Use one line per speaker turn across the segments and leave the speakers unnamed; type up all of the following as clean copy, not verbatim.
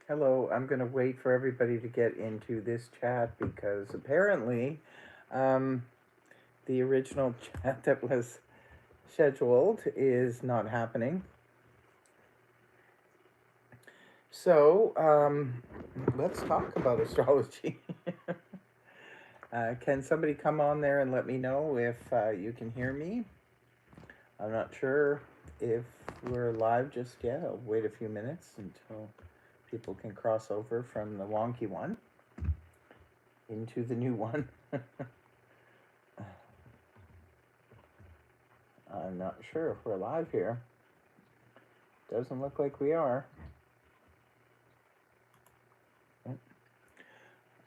Hello, I'm going to wait for everybody to get into this chat because apparently um, the original chat that was scheduled is not happening. So let's talk about astrology. Can somebody come on there and let me know if you can hear me? I'm not sure if we're live just yet. I'll wait a few minutes until people can cross over from the wonky one into the new one. I'm not sure if we're live here. Doesn't look like we are.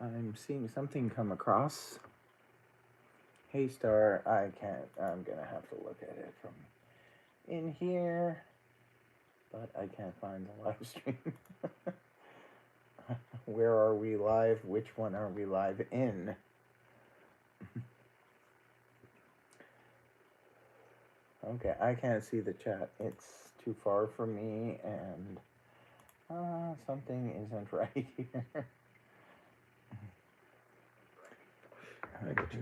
I'm seeing something come across. Hey, Star, I can't. I'm going to have to look at it from in here, but I can't find the live stream. Where are we live? Which one are we live in? Okay, I can't see the chat. It's too far from me, and something isn't right here.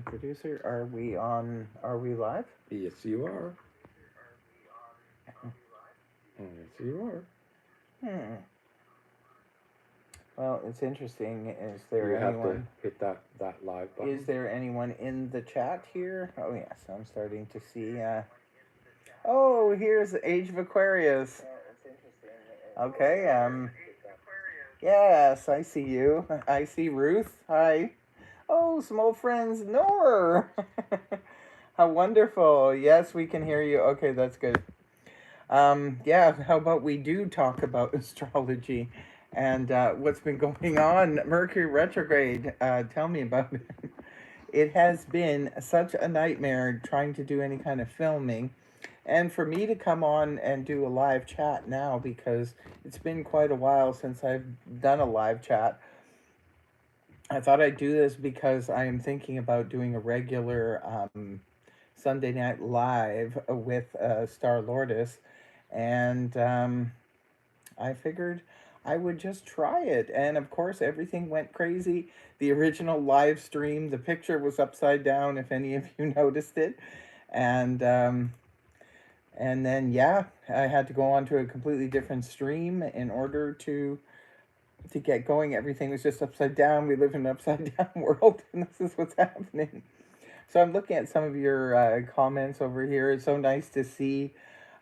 Producer, are we on? Are we live?
Yes, you are. Yes, you are.
Well, it's interesting. Is
You
there
have to
anyone?
hit that live button.
Is there anyone in the chat here? Oh yes, I'm starting to see. Oh, here's Age of Aquarius. Okay. Yes, I see you. I see Ruth. Hi. Oh, some old friends. Nor. How wonderful. Yes, we can hear you. Okay, that's good. Yeah, how about we do talk about astrology and what's been going on? Mercury retrograde. Tell me about it. It has been such a nightmare trying to do any kind of filming. And for me to come on and do a live chat now, because it's been quite a while since I've done a live chat, I thought I'd do this because I am thinking about doing a regular Sunday night live with Star Lordess. And I figured I would just try it. And of course, everything went crazy. The original live stream, the picture was upside down, if any of you noticed it. And then yeah, I had to go on to a completely different stream in order to get going. Everything was just upside down. We live in an upside down world, and this is what's happening. So I'm looking at some of your comments over here. It's so nice to see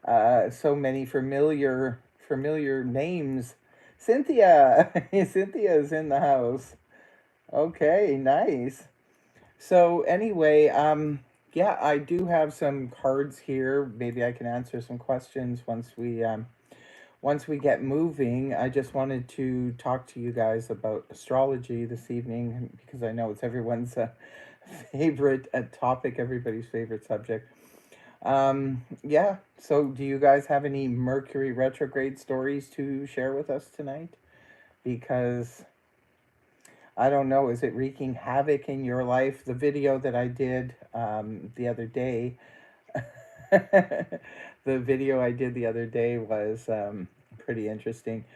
so many familiar names. Cynthia, Cynthia is in the house. Okay, nice. So anyway, yeah, I do have some cards here. Maybe I can answer some questions once we get moving. I just wanted to talk to you guys about astrology this evening because I know it's everyone's favorite topic, everybody's favorite subject. Yeah, so do you guys have any Mercury retrograde stories to share with us tonight? Because I don't know, is it wreaking havoc in your life? The video that I did the other day, the video I did the other day was pretty interesting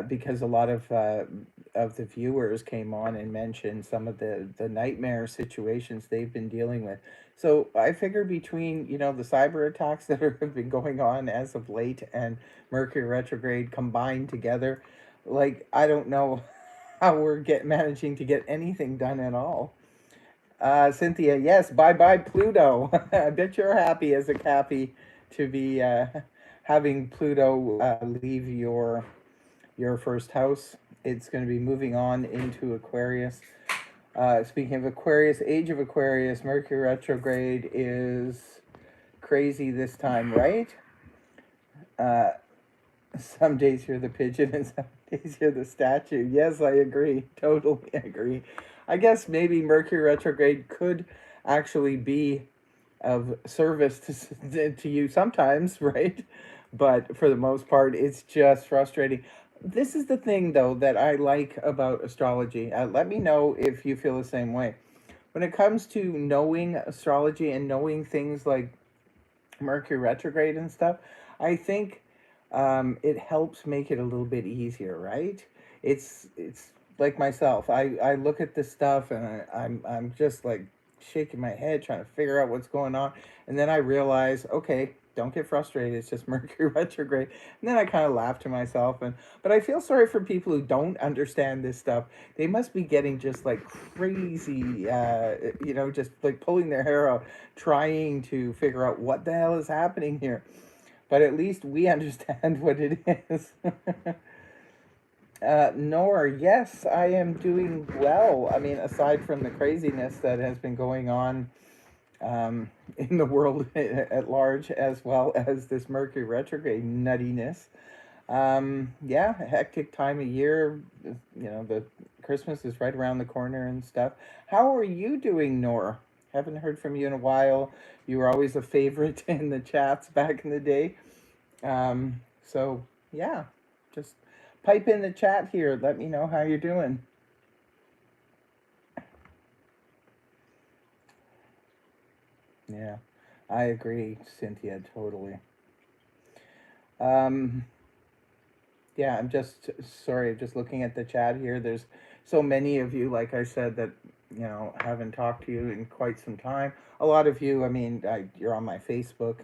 because a lot of the viewers came on and mentioned some of the nightmare situations they've been dealing with. So I figure between the cyber attacks that have been going on as of late and Mercury retrograde combined together, like I don't know how we're managing to get anything done at all. Cynthia, yes, bye bye Pluto. I bet you're happy as a Cappy to be having Pluto leave your first house. It's going to be moving on into Aquarius. Speaking of Aquarius, age of Aquarius, Mercury retrograde is crazy this time, right? Uh, some days you're the pigeon and some days you're the statue. Yes, I agree. Totally agree. I guess maybe Mercury retrograde could actually be of service to you sometimes, right? But for the most part, it's just frustrating. This is the thing, though, that I like about astrology. Let me know if you feel the same way. When it comes to knowing astrology and knowing things like Mercury retrograde and stuff, I think it helps make it a little bit easier, right? It's like myself. I look at this stuff and I'm just like shaking my head trying to figure out what's going on, and then I realize, okay, don't get frustrated. It's just Mercury retrograde. And then I kind of laugh to myself, and but I feel sorry for people who don't understand this stuff. They must be getting just like crazy, just like pulling their hair out, trying to figure out what the hell is happening here, but at least we understand what it is. Nor, yes, I am doing well. I mean, aside from the craziness that has been going on in the world at large, as well as this Mercury retrograde nuttiness. Yeah, a hectic time of year. The Christmas is right around the corner and stuff. How are you doing, Nor? Haven't heard from you in a while. You were always a favorite in the chats back in the day. So yeah, just pipe in the chat here. Let me know how you're doing. Yeah, I agree, Cynthia, totally. Um, yeah, I'm just sorry, just looking at the chat here. There's so many of you, like I said, that haven't talked to you in quite some time. A lot of you, I mean, you're on my Facebook,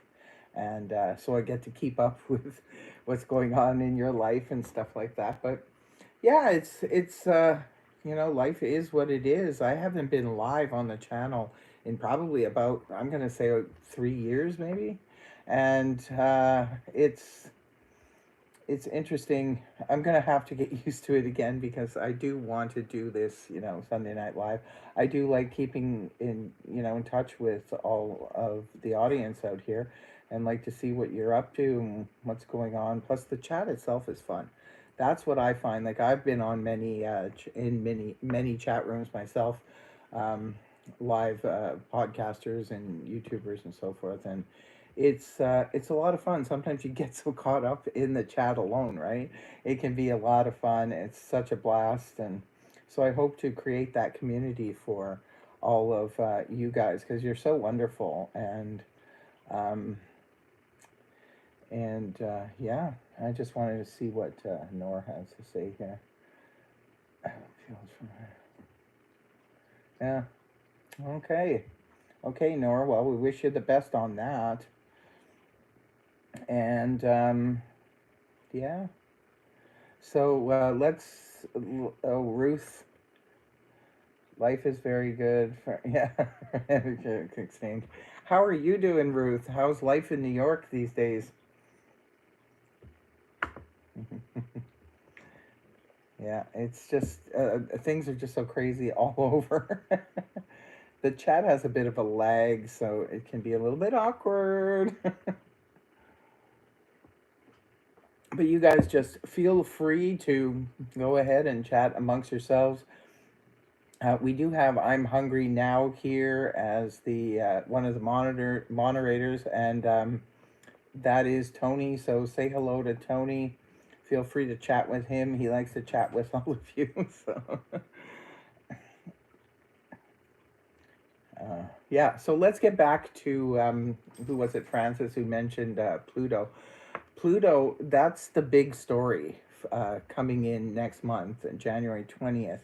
and so I get to keep up with what's going on in your life and stuff like that. But yeah, it's life is what it is. I haven't been live on the channel in probably about, I'm gonna say, 3 years maybe, and it's interesting. I'm gonna have to get used to it again because I do want to do this, Sunday Night Live. I do like keeping in touch with all of the audience out here, and like to see what you're up to and what's going on. Plus, the chat itself is fun. That's what I find. Like I've been on many chat rooms myself, um, live podcasters and YouTubers and so forth, and it's a lot of fun. Sometimes you get so caught up in the chat alone, right? It can be a lot of fun. It's such a blast, and so I hope to create that community for all of you guys because you're so wonderful, um, yeah, I just wanted to see what Nora has to say here. Yeah. Okay. Okay, Nora. Well, we wish you the best on that. And yeah. So Ruth, life is very good. Yeah, exchange. How are you doing, Ruth? How's life in New York these days? Yeah, it's just things are just so crazy all over. The chat has a bit of a lag, so it can be a little bit awkward. But you guys just feel free to go ahead and chat amongst yourselves. We do have I'm Hungry Now here as the one of the moderators, and that is Tony. So say hello to Tony. Feel free to chat with him. He likes to chat with all of you. So yeah, so let's get back to who was it, Francis, who mentioned Pluto. Pluto, that's the big story coming in next month, January 20th.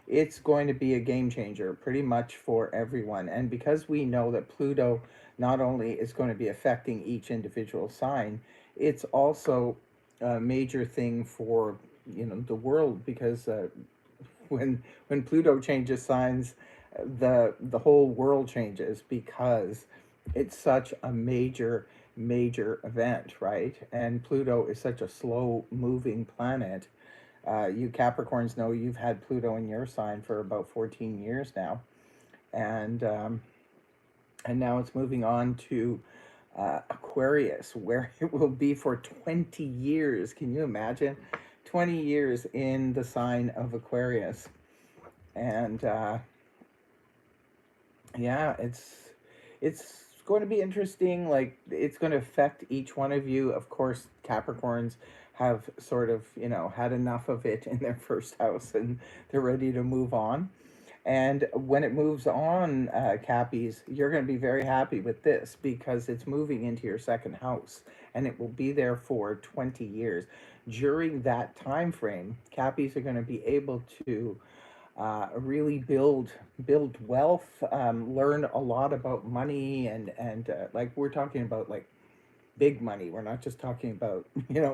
It's going to be a game changer pretty much for everyone. And because we know that Pluto not only is going to be affecting each individual sign, it's also a major thing for the world because when Pluto changes signs, the whole world changes because it's such a major event, right? And Pluto is such a slow moving planet. You Capricorns know you've had Pluto in your sign for about 14 years now, and now it's moving on to Aquarius, where it will be for 20 years. Can you imagine? 20 years in the sign of Aquarius, and yeah, it's going to be interesting. Like it's going to affect each one of you. Of course, Capricorns have sort of had enough of it in their first house, and they're ready to move on. And when it moves on, Cappies, you're going to be very happy with this because it's moving into your second house and it will be there for 20 years. During that time frame, Cappies are going to be able to really build wealth, learn a lot about money, and like we're talking about like big money. We're not just talking about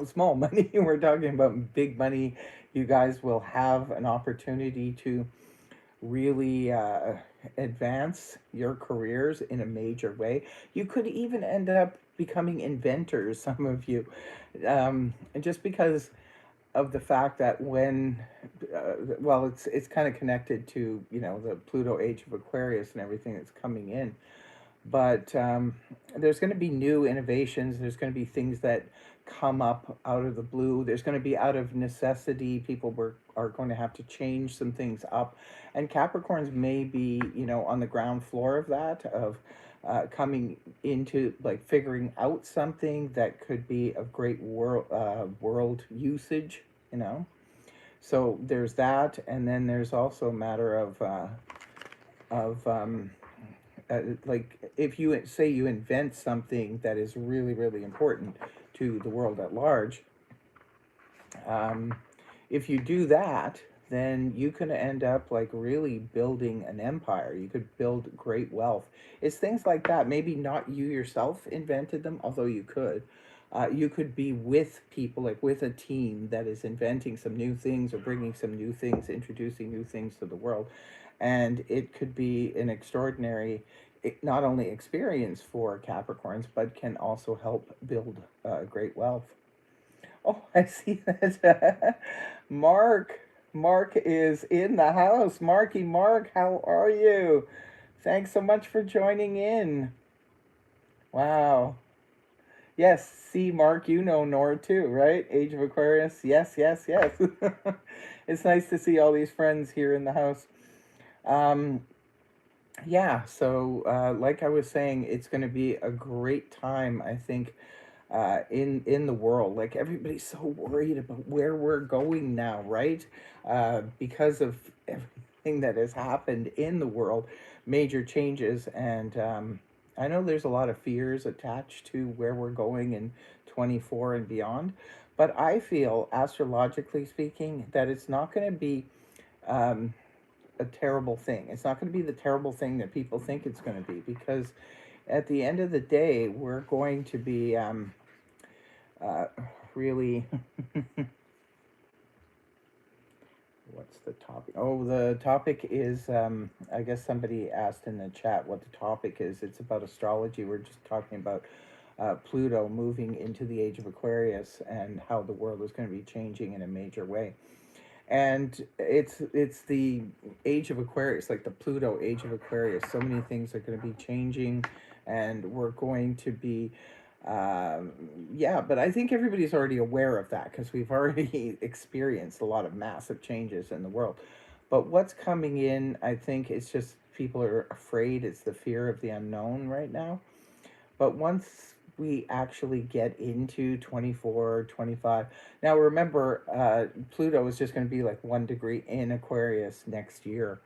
small money. We're talking about big money. You guys will have an opportunity to really advance your careers in a major way. You could even end up becoming inventors, some of you, and just because of the fact that when, well, it's kind of connected to the Pluto age of Aquarius and everything that's coming in, but there's going to be new innovations. There's going to be things that come up out of the blue. There's going to be out of necessity. Are going to have to change some things up, and Capricorns may be on the ground floor of that, of coming into like figuring out something that could be of great world usage. So there's that, and then there's also a matter of like if you say you invent something that is really really important to the world at large, um, if you do that, then you can end up like really building an empire. You could build great wealth. It's things like that. Maybe not you yourself invented them, although you could. You could be with people, like with a team that is inventing some new things or bringing some new things, introducing new things to the world. And it could be an extraordinary, not only experience for Capricorns, but can also help build great wealth. Oh, I see that. Mark. Mark is in the house. Marky Mark, how are you? Thanks so much for joining in. Wow. Yes, see, Mark, you know Nora too, right? Age of Aquarius. Yes, yes, yes. It's nice to see all these friends here in the house. Um, yeah, so like I was saying, it's going to be a great time, I think, in the world. Like everybody's so worried about where we're going now, right? Because of everything that has happened in the world, major changes, and I know there's a lot of fears attached to where we're going in 24 and beyond, but I feel, astrologically speaking, that it's not going to be um, a terrible thing. It's not going to be the terrible thing that people think it's going to be, because at the end of the day, we're going to be uh, really what's the topic? Oh, the topic is I guess somebody asked in the chat what the topic is. It's about astrology. We're just talking about Pluto moving into the age of Aquarius and how the world is going to be changing in a major way. And it's the age of Aquarius, like the Pluto age of Aquarius. So many things are going to be changing, and we're going to be um, yeah, but I think everybody's already aware of that because we've already experienced a lot of massive changes in the world. But what's coming in, I think it's just people are afraid. It's the fear of the unknown right now. But once we actually get into 24, 25, now remember, Pluto is just going to be like 1 degree in Aquarius next year.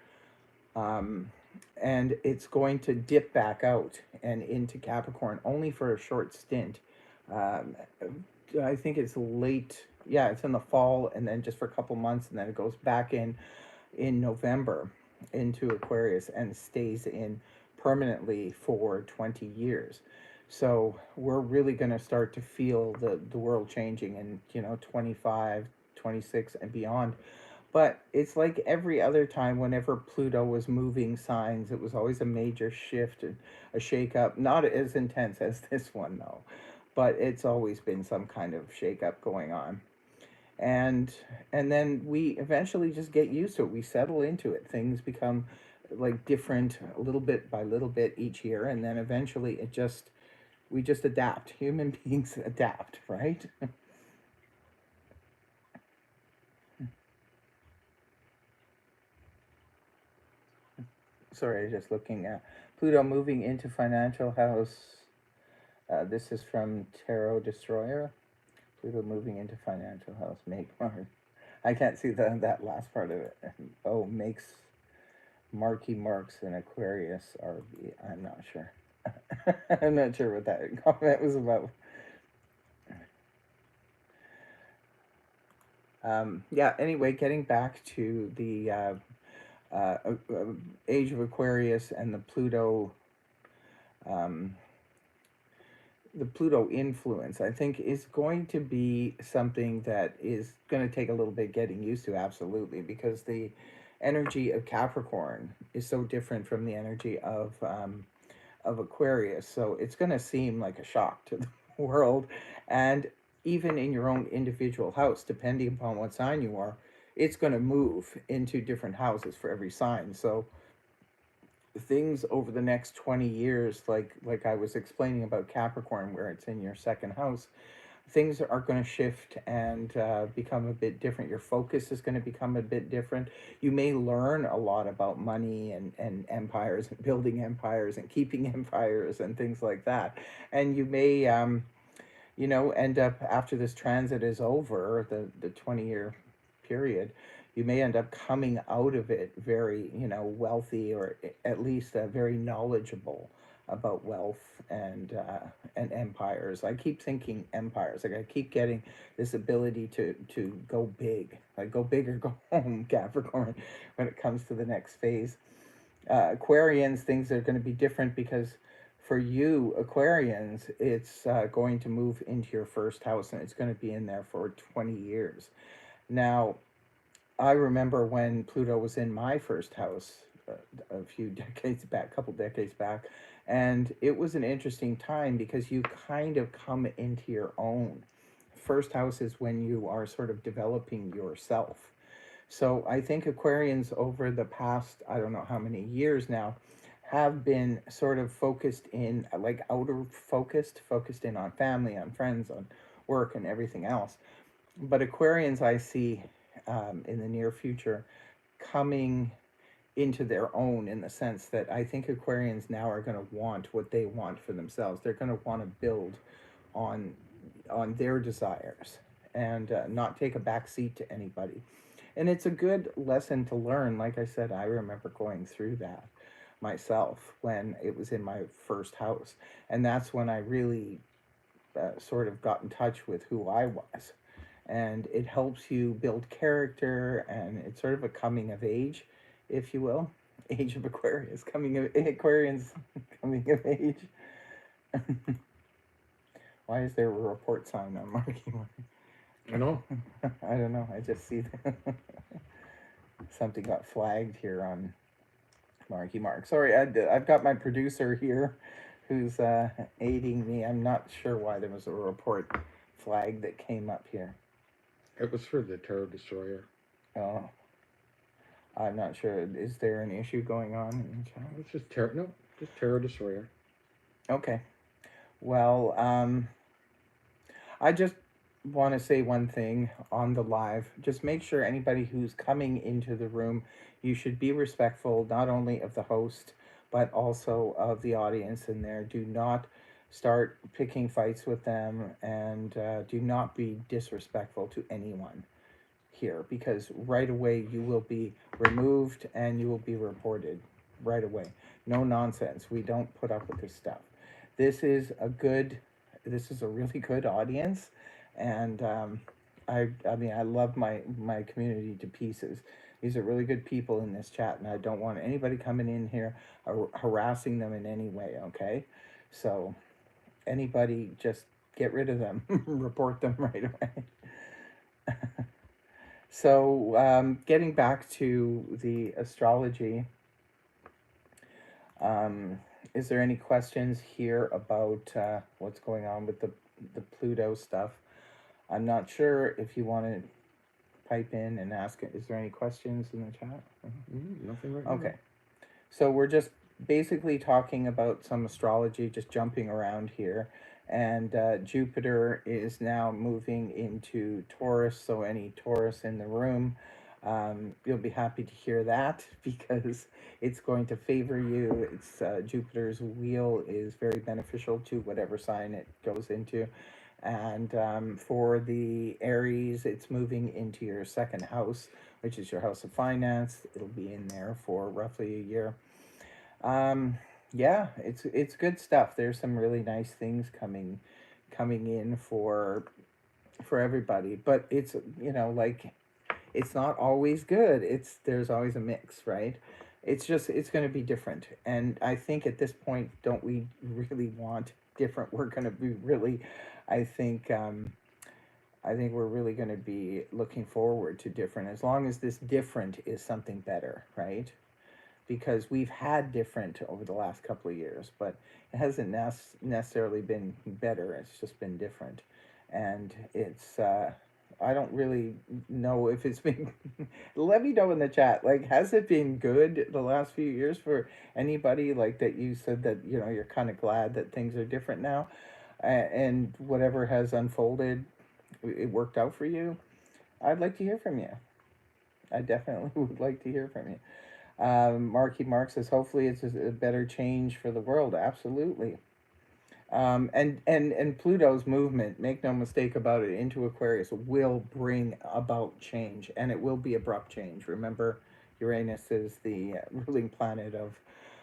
Um, and it's going to dip back out and into Capricorn only for a short stint. Um, I think it's late, yeah, it's in the fall, and then just for a couple months, and then it goes back in November into Aquarius and stays in permanently for 20 years. So we're really going to start to feel the world changing in 25, 26, and beyond. But it's like every other time, whenever Pluto was moving signs, it was always a major shift and a shakeup. Not as intense as this one, though, but it's always been some kind of shakeup going on. And then we eventually just get used to it. We settle into it. Things become like different a little bit by little bit each year, and then eventually we just adapt. Human beings adapt, right? Sorry, just looking at Pluto moving into financial house. This is from Tarot Destroyer. Pluto moving into financial house. Make more. I can't see that last part of it. Oh, makes Marky Marks and Aquarius RB. I'm not sure. I'm not sure what that comment was about. Yeah, anyway, getting back to uh, uh, age of Aquarius and um, the Pluto influence, I think, is going to be something that is going to take a little bit getting used to, absolutely, because the energy of Capricorn is so different from the energy of Aquarius. So it's going to seem like a shock to the world. And even in your own individual house, depending upon what sign you are, it's going to move into different houses for every sign. So things over the next 20 years, like I was explaining about Capricorn, where it's in your second house, things are going to shift and become a bit different. Your focus is going to become a bit different. You may learn a lot about money and empires and building empires and keeping empires and things like that. And you may, end up after this transit is over, the 20-year period, you may end up coming out of it very, wealthy, or at least very knowledgeable about wealth and empires. I keep thinking empires. Like I keep getting this ability to go big, like go big or go home, Capricorn, when it comes to the next phase. Aquarians, things are going to be different because for you, Aquarians, it's going to move into your first house and it's going to be in there for 20 years. Now, I remember when Pluto was in my first house a few decades back, a couple decades back, and it was an interesting time because you kind of come into your own. First house is when you are sort of developing yourself. So I think Aquarians over the past, I don't know how many years now, have been sort of focused in, like outer focused in on family, on friends, on work, and everything else. But Aquarians, I see in the near future coming into their own, in the sense that I think Aquarians now are going to want what they want for themselves. They're going to want to build on their desires and not take a back seat to anybody. And it's a good lesson to learn. Like I said, I remember going through that myself when it was in my first house. And that's when I really sort of got in touch with who I was. And it helps you build character, and it's sort of a coming of age, if you will. Age of Aquarius, coming of Aquarians, coming of age. Why is there a report sign on Marky Mark?
I know.
I don't know. I just see that something got flagged here on Marky Mark. Sorry, I've got my producer here who's aiding me. I'm not sure why there was a report flag that came up here.
It was for the Tarot Destroyer.
Oh, I'm not sure. Is there an issue going on in the chat?
It's just Tarot. No, just Tarot Destroyer.
Okay. Well, I just want to say one thing on the live. Just make sure anybody who's coming into the room, you should be respectful not only of the host, but also of the audience in there. Do not start picking fights with them, and do not be disrespectful to anyone here, because right away you will be removed and you will be reported right away. No nonsense. We don't put up with this stuff. This is a good, this is a really good audience, and I mean, I love my community to pieces. These are really good people in this chat, and I don't want anybody coming in here harassing them in any way. Okay, so anybody, just get rid of them, report them right away. So, getting back to the astrology, um, is there any questions here about what's going on with the Pluto stuff? I'm not sure if you want to pipe in and ask. Is there any questions in the chat?
Nothing right now.
Okay. So we're just basically talking about some astrology, just jumping around here. And Jupiter is now moving into Taurus. So any Taurus in the room, you'll be happy to hear that because it's going to favor you. It's Jupiter's wheel is very beneficial to whatever sign it goes into. And for the Aries, it's moving into your second house, which is your house of finance. It'll be in there for roughly a year. Um, yeah, it's good stuff. There's some really nice things coming in for everybody, but it's, you know, like, it's not always good. It's There's always a mix, right? It's just, it's going to be different, and I think at this point, don't we really want different? We're going to be really, I think, I think we're really going to be looking forward to different, as long as this different is something better, right? Because we've had different over the last couple of years, but it hasn't necessarily been better. It's just been different, and it's. I don't really know if it's been. Let me know in the chat. Like, has it been good the last few years for anybody? Like that, you said that, you know, you're kind of glad that things are different now, and whatever has unfolded, it worked out for you. I'd like to hear from you. I definitely would like to hear from you. Marky Mark says, hopefully it's a better change for the world. Absolutely. And Pluto's movement, make no mistake about it, into Aquarius will bring about change, and it will be abrupt change. Remember, Uranus is the ruling planet of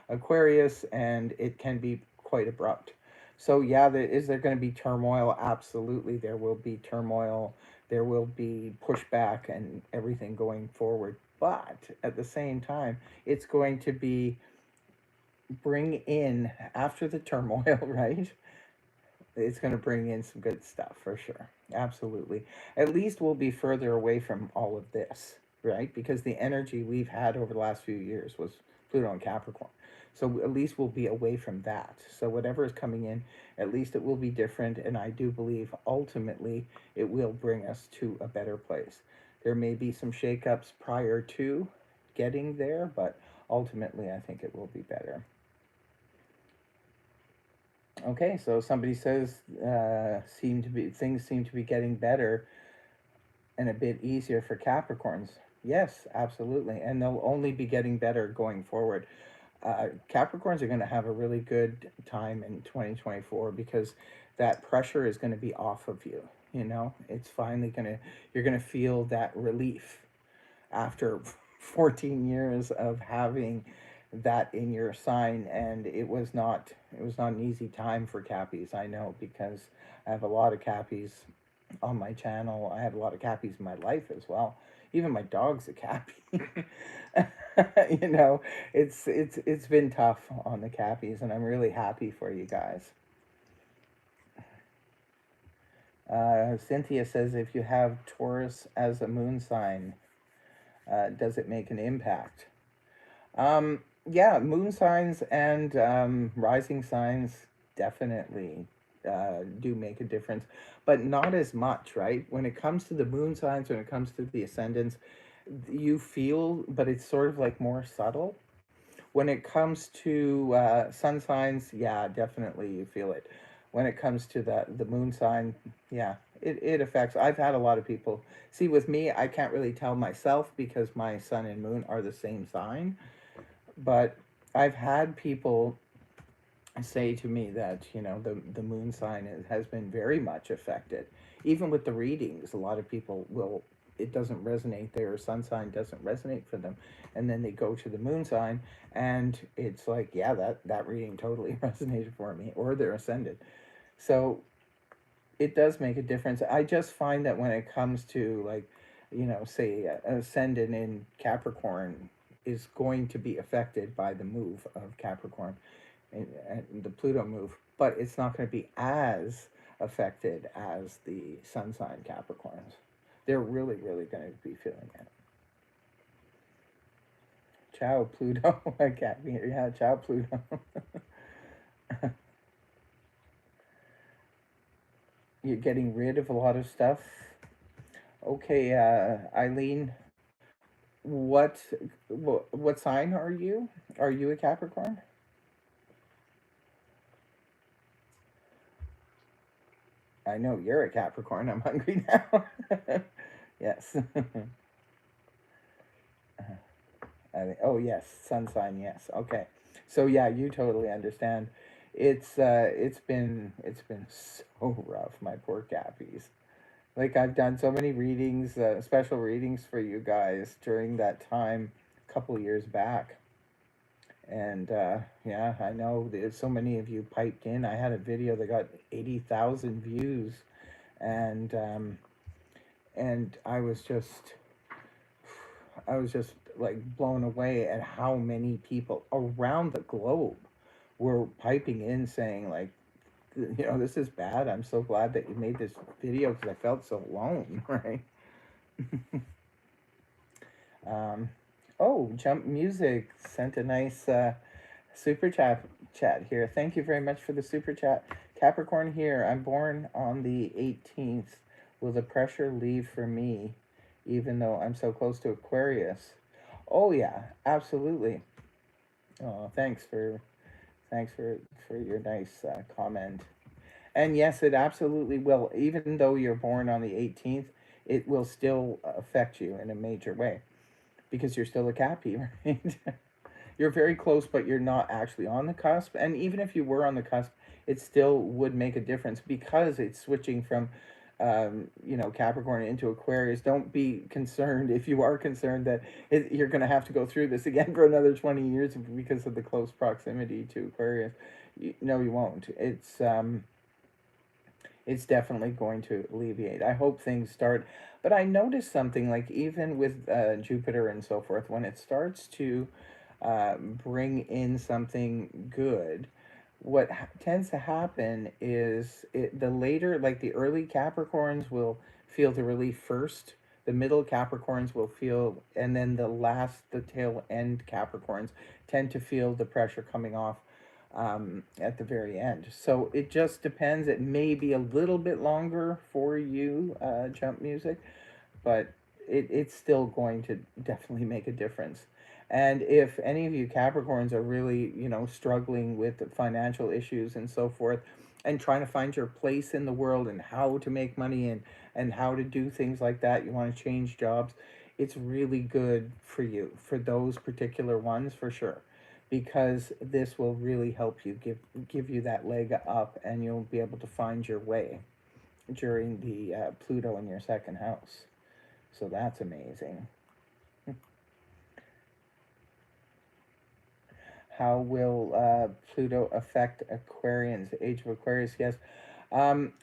Aquarius, and it can be quite abrupt. So yeah, is there going to be turmoil? Absolutely, there will be turmoil. There will be pushback and everything going forward. But at the same time, it's going to be bring in, after the turmoil, right? It's going to bring in some good stuff for sure. Absolutely. At least we'll be further away from all of this, right? Because the energy we've had over the last few years was Pluto and Capricorn. So at least we'll be away from that. So whatever is coming in, at least it will be different. And I do believe ultimately it will bring us to a better place. There may be some shakeups prior to getting there, but ultimately I think it will be better. Okay, so somebody says things seem to be getting better and a bit easier for Capricorns. Yes, absolutely, and they'll only be getting better going forward. Capricorns are going to have a really good time in 2024 because that pressure is going to be off of you. You know, it's finally you're going to feel that relief after 14 years of having that in your sign, and it was not an easy time for Cappies. I know, because I have a lot of Cappies on my channel. I have a lot of Cappies in my life as well. Even my dog's a Cappy. You know, it's been tough on the Cappies, and I'm really happy for you guys. Cynthia says, if you have Taurus as a moon sign, does it make an impact? Yeah, moon signs and rising signs definitely do make a difference, but not as much, right? When it comes to the moon signs, when it comes to the ascendants, you feel, but it's sort of like more subtle. When it comes to sun signs, yeah, definitely you feel it. When it comes to the moon sign, yeah, it affects. I've had a lot of people see, with me, I can't really tell myself because my sun and moon are the same sign, but I've had people say to me that, you know, the moon sign has been very much affected. Even with the readings, a lot of people will, it doesn't resonate, their sun sign doesn't resonate for them, and then they go to the moon sign, and it's like, yeah, that reading totally resonated for me, or they're ascended. So it does make a difference. I just find that when it comes to, like, you know, say ascendant in Capricorn is going to be affected by the move of Capricorn and the Pluto move, but it's not going to be as affected as the sun sign Capricorns. They're really, really going to be feeling it. Ciao, Pluto. I can't hear. Yeah, ciao, Pluto. You're getting rid of a lot of stuff. Okay, Eileen, what, what sign are you? Are you a Capricorn? I know you're a Capricorn. I'm hungry now. Yes. Oh yes, sun sign. Yes. Okay. So yeah, you totally understand. it's been so rough, my poor Cappies. Like I've done so many readings, special readings for you guys during that time, a couple years back, and yeah, I know there's so many of you piped in. I had a video that got 80,000 views, and I was just like blown away at how many people around the globe were piping in saying like, this is bad. I'm so glad that you made this video because I felt so alone, right? um, oh, Jump Music sent a nice super chat here. Thank you very much for the super chat. Capricorn here. I'm born on the 18th. Will the pressure leave for me, even though I'm so close to Aquarius? Oh yeah, absolutely. Oh, thanks for your nice comment. And yes, it absolutely will. Even though you're born on the 18th, it will still affect you in a major way because you're still a Cappy, right? You're very close, but you're not actually on the cusp. And even if you were on the cusp, it still would make a difference because it's switching from, Capricorn into Aquarius. Don't be concerned if you are concerned that you're going to have to go through this again for another 20 years because of the close proximity to Aquarius. No, you won't. It's definitely going to alleviate. I hope things start. But I noticed something like even with Jupiter and so forth, when it starts to bring in something good, what tends to happen is the later, like the early Capricorns will feel the relief first. The middle Capricorns will feel, and then the tail end Capricorns tend to feel the pressure coming off at the very end. So it just depends. It may be a little bit longer for you, Jump Music, but it's still going to definitely make a difference. And if any of you Capricorns are really, struggling with financial issues and so forth, and trying to find your place in the world and how to make money and how to do things like that, you want to change jobs, it's really good for you, for those particular ones for sure, because this will really help you give you that leg up, and you'll be able to find your way during the Pluto in your second house. So that's amazing. How will Pluto affect Aquarians? Age of Aquarius, yes.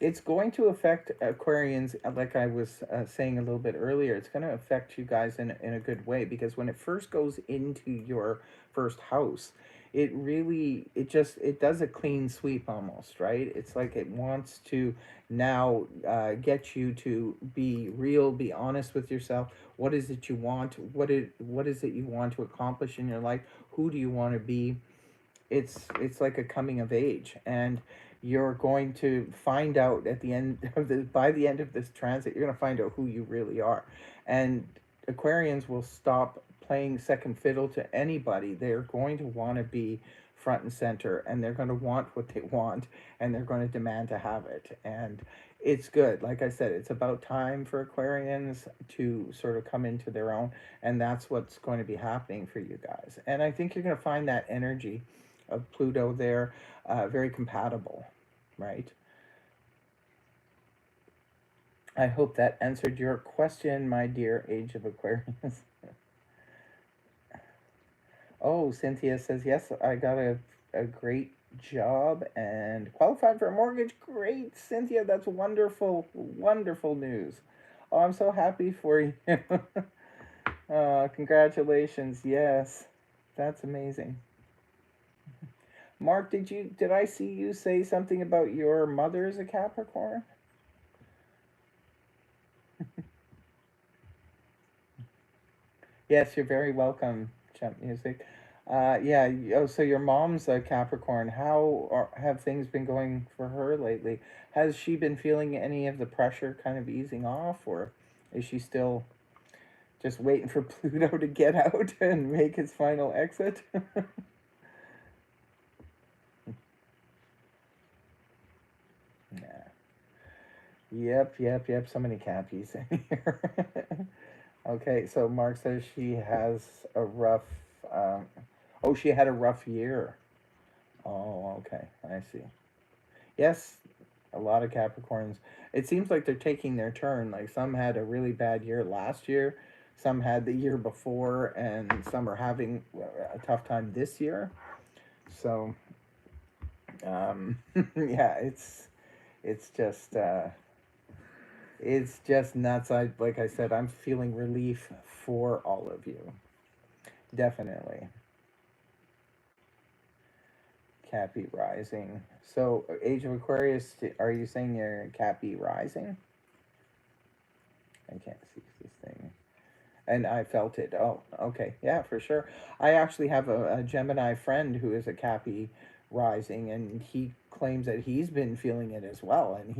It's going to affect Aquarians, like I was saying a little bit earlier. It's going to affect you guys in a good way because when it first goes into your first house, it does a clean sweep almost, right? It's like it wants to now get you to be real, be honest with yourself. What is it you want? What is it you want to accomplish in your life? Who do you want to be? It's like a coming of age, and you're going to find out at the end of the by the end of this transit, you're going to find out who you really are. And Aquarians will stop playing second fiddle to anybody. They're going to want to be front and center, and they're going to want what they want, and they're going to demand to have it. And it's good. Like I said, it's about time for Aquarians to sort of come into their own, and that's what's going to be happening for you guys. And I think you're going to find that energy of Pluto there very compatible, right? I hope that answered your question, my dear Age of Aquarius. Oh, Cynthia says, yes, I got a great job and qualified for a mortgage. Great, Cynthia, that's wonderful, wonderful news. Oh, I'm so happy for you. Congratulations, yes, that's amazing. Mark, did I see you say something about your mother as a Capricorn? Yes, you're very welcome, Jump Music. Yeah. Oh, so your mom's a Capricorn. Have things been going for her lately? Has she been feeling any of the pressure kind of easing off, or is she still just waiting for Pluto to get out and make his final exit? Yeah. Yep. So many Cappies in here. Okay, so Mark says she has a rough. Um, oh, she had a rough year. Oh, okay. I see. Yes, a lot of Capricorns. It seems like they're taking their turn. Like some had a really bad year last year, some had the year before, and some are having a tough time this year. So, yeah, it's it's just nuts. Like I said, I'm feeling relief for all of you. Definitely. Cappy rising. So, Age of Aquarius, are you saying you're Cappy rising? I can't see this thing. And I felt it. Oh, okay. Yeah, for sure. I actually have a Gemini friend who is a Cappy rising, and he claims that he's been feeling it as well. And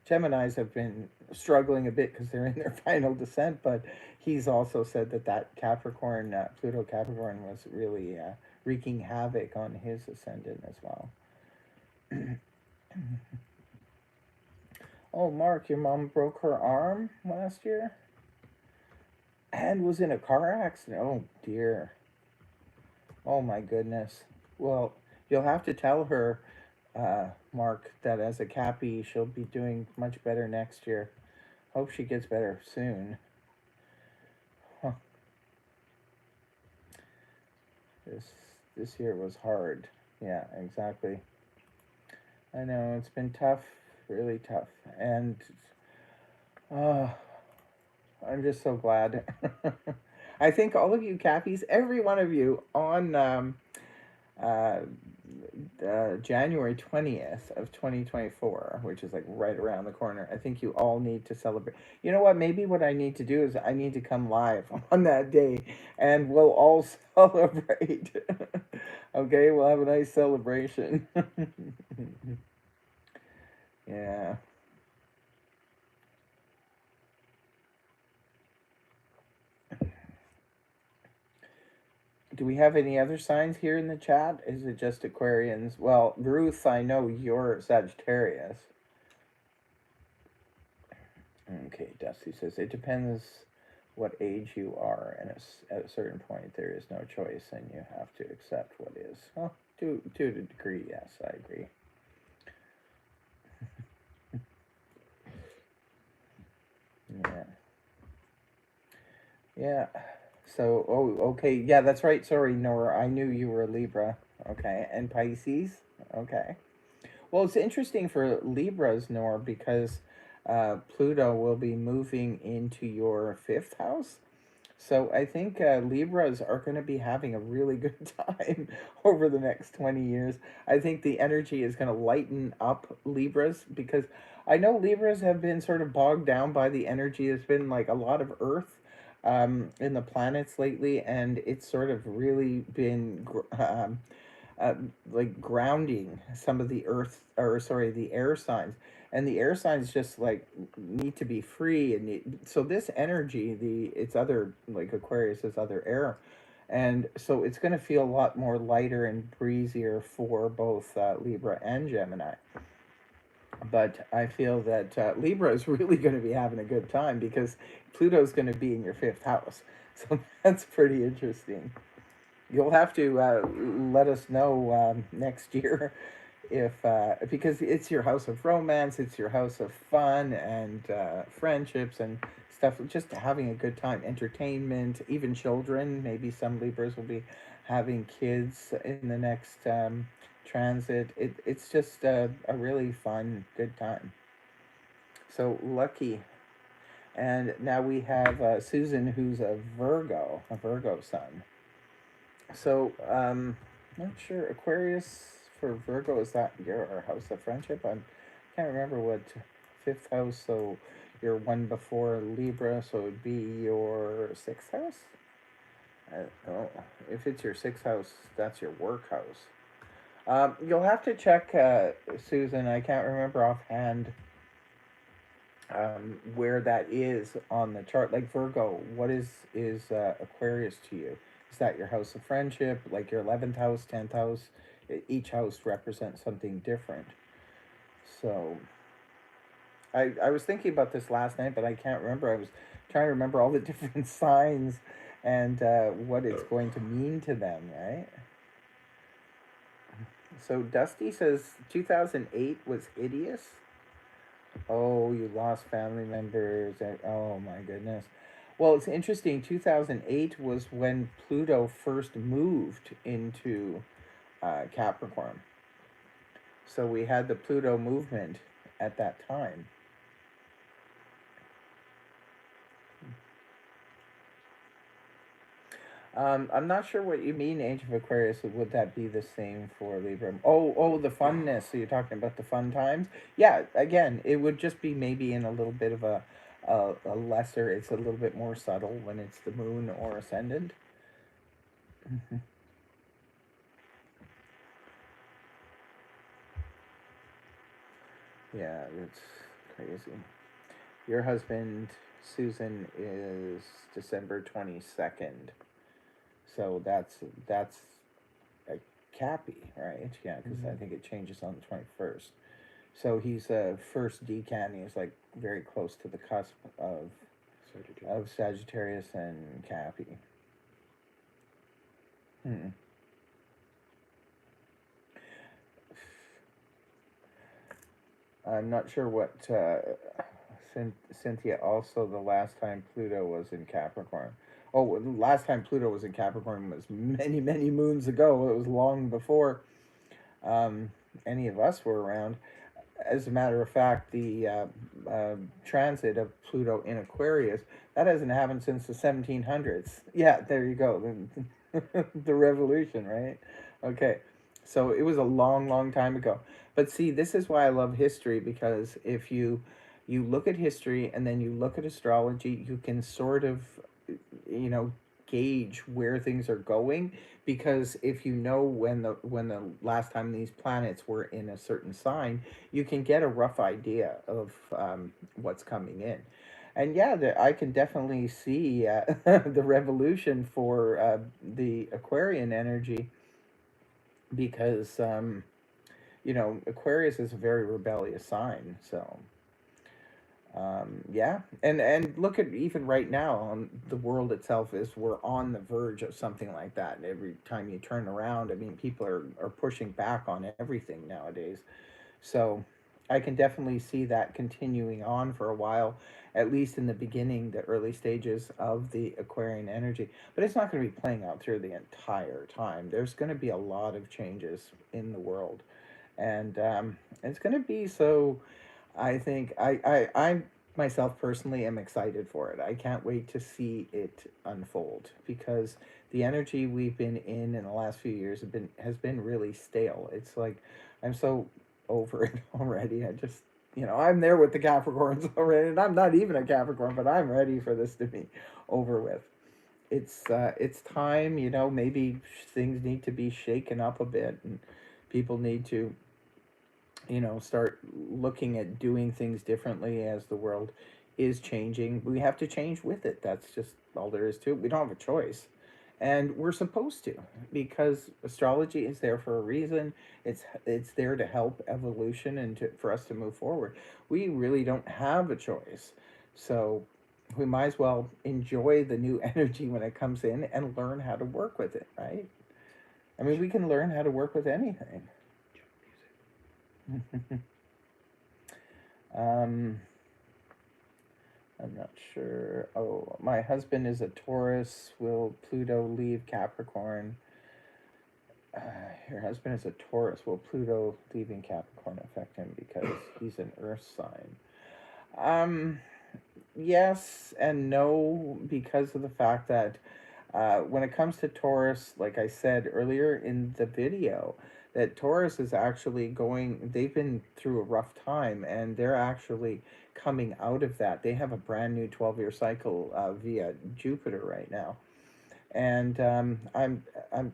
Geminis have been struggling a bit because they're in their final descent, but he's also said that Capricorn, Pluto Capricorn, was really wreaking havoc on his ascendant as well. Oh, Mark, your mom broke her arm last year and was in a car accident. Oh, dear. Oh, my goodness. Well, you'll have to tell her, Mark, that as a Cappy, she'll be doing much better next year. Hope she gets better soon. Huh. This this year was hard. Yeah, exactly. I know it's been tough, really tough, and uh, I'm just so glad. I think all of you Cappies, every one of you on uh, January 20th of 2024, which is like right around the corner. I think you all need to celebrate. You know what? Maybe what I need to do is I need to come live on that day and we'll all celebrate. Okay, we'll have a nice celebration. Yeah. Do we have any other signs here in the chat? Is it just Aquarians? Well, Ruth, I know you're Sagittarius. Okay, Dusty says it depends what age you are, and at a certain point there is no choice, and you have to accept what is. Well, to a degree, yes, I agree. Yeah, yeah. So, oh, okay, yeah, that's right. Sorry, Nora, I knew you were a Libra. Okay, and Pisces. Okay. Well, it's interesting for Libras, Nora, because Pluto will be moving into your fifth house. So I think Libras are going to be having a really good time over the next 20 years. I think the energy is going to lighten up Libras because I know Libras have been sort of bogged down by the energy. There's been like a lot of Earth in the planets lately, and it's sort of really been uh, like grounding some of the earth or sorry the air signs, and the air signs just like need to be free, and so this energy, the it's other like Aquarius is other air, and so it's going to feel a lot more lighter and breezier for both Libra and Gemini. But I feel that Libra is really going to be having a good time because Pluto's going to be in your fifth house, so that's pretty interesting. You'll have to let us know next year if because it's your house of romance, it's your house of fun and friendships and stuff. Just having a good time, entertainment, even children. Maybe some Libras will be having kids in the next transit. It's just a really fun, good time. So lucky. And now we have Susan, who's a Virgo sun. So, not sure. Aquarius for Virgo, is that your house of friendship? I can't remember what fifth house. So, you're one before Libra, so it'd be your sixth house. Oh, if it's your sixth house, that's your work house. You'll have to check, Susan. I can't remember offhand where that is on the chart. Like Virgo, what is Aquarius to you? Is that your house of friendship, like your 11th house, 10th house? Each house represents something different. So I was thinking about this last night, but I can't remember. I was trying to remember all the different signs and what it's going to mean to them, right? So Dusty says 2008 was hideous. Oh, you lost family members. Oh my goodness. Well, it's interesting. 2008 was when Pluto first moved into Capricorn. So we had the Pluto movement at that time. I'm not sure what you mean, Age of Aquarius. Would that be the same for Libra? Oh, the funness. So you're talking about the fun times? Yeah. Again, it would just be maybe in a little bit of a lesser. It's a little bit more subtle when it's the moon or ascendant. Yeah, it's crazy. Your husband, Susan, is December 22nd. So that's a Cappy, right? Yeah, because I think it changes on the 21st. So he's first decan. He's like very close to the cusp of Sagittarius and Cappy. Hmm. I'm not sure what Cynthia. Also, the last time Pluto was in Capricorn. Oh, the last time Pluto was in Capricorn was many moons ago. It was long before um, any of us were around. As a matter of fact, the transit of Pluto in Aquarius that hasn't happened since the 1700s. Yeah, there you go, the revolution, right? Okay, so it was a long time ago. But see, this is why I love history because if you look at history and then you look at astrology, you can sort of you know gauge where things are going because if you know when the last time these planets were in a certain sign you can get a rough idea of what's coming in and yeah I can definitely see the revolution for the Aquarian energy because Aquarius is a very rebellious sign so yeah, and look at even right now on the world itself is we're on the verge of something like that. And every time you turn around, I mean, people are pushing back on everything nowadays. So I can definitely see that continuing on for a while, at least in the beginning, the early stages of the Aquarian energy. But it's not going to be playing out through the entire time. There's going to be a lot of changes in the world, and it's going to be so I think I myself personally am excited for it. I can't wait to see it unfold because the energy we've been in the last few years has been really stale. It's like I'm so over it already. I just I'm there with the Capricorns already, and I'm not even a Capricorn, but I'm ready for this to be over with. It's time. Maybe things need to be shaken up a bit, and people need to start looking at doing things differently as the world is changing. We have to change with it. That's just all there is to it. We don't have a choice. And we're supposed to because astrology is there for a reason. It's there to help evolution and for us to move forward. We really don't have a choice. So we might as well enjoy the new energy when it comes in and learn how to work with it, right? I mean, we can learn how to work with anything. um, I'm not sure. Oh, my husband is a Taurus. Will Pluto leave Capricorn? Your husband is a Taurus. Will Pluto leaving Capricorn affect him because he's an Earth sign? Um, yes and no because of the fact that when it comes to Taurus, like I said earlier in the video, that Taurus is actually they've been through a rough time and they're actually coming out of that. They have a brand new 12-year cycle via Jupiter right now. And I'm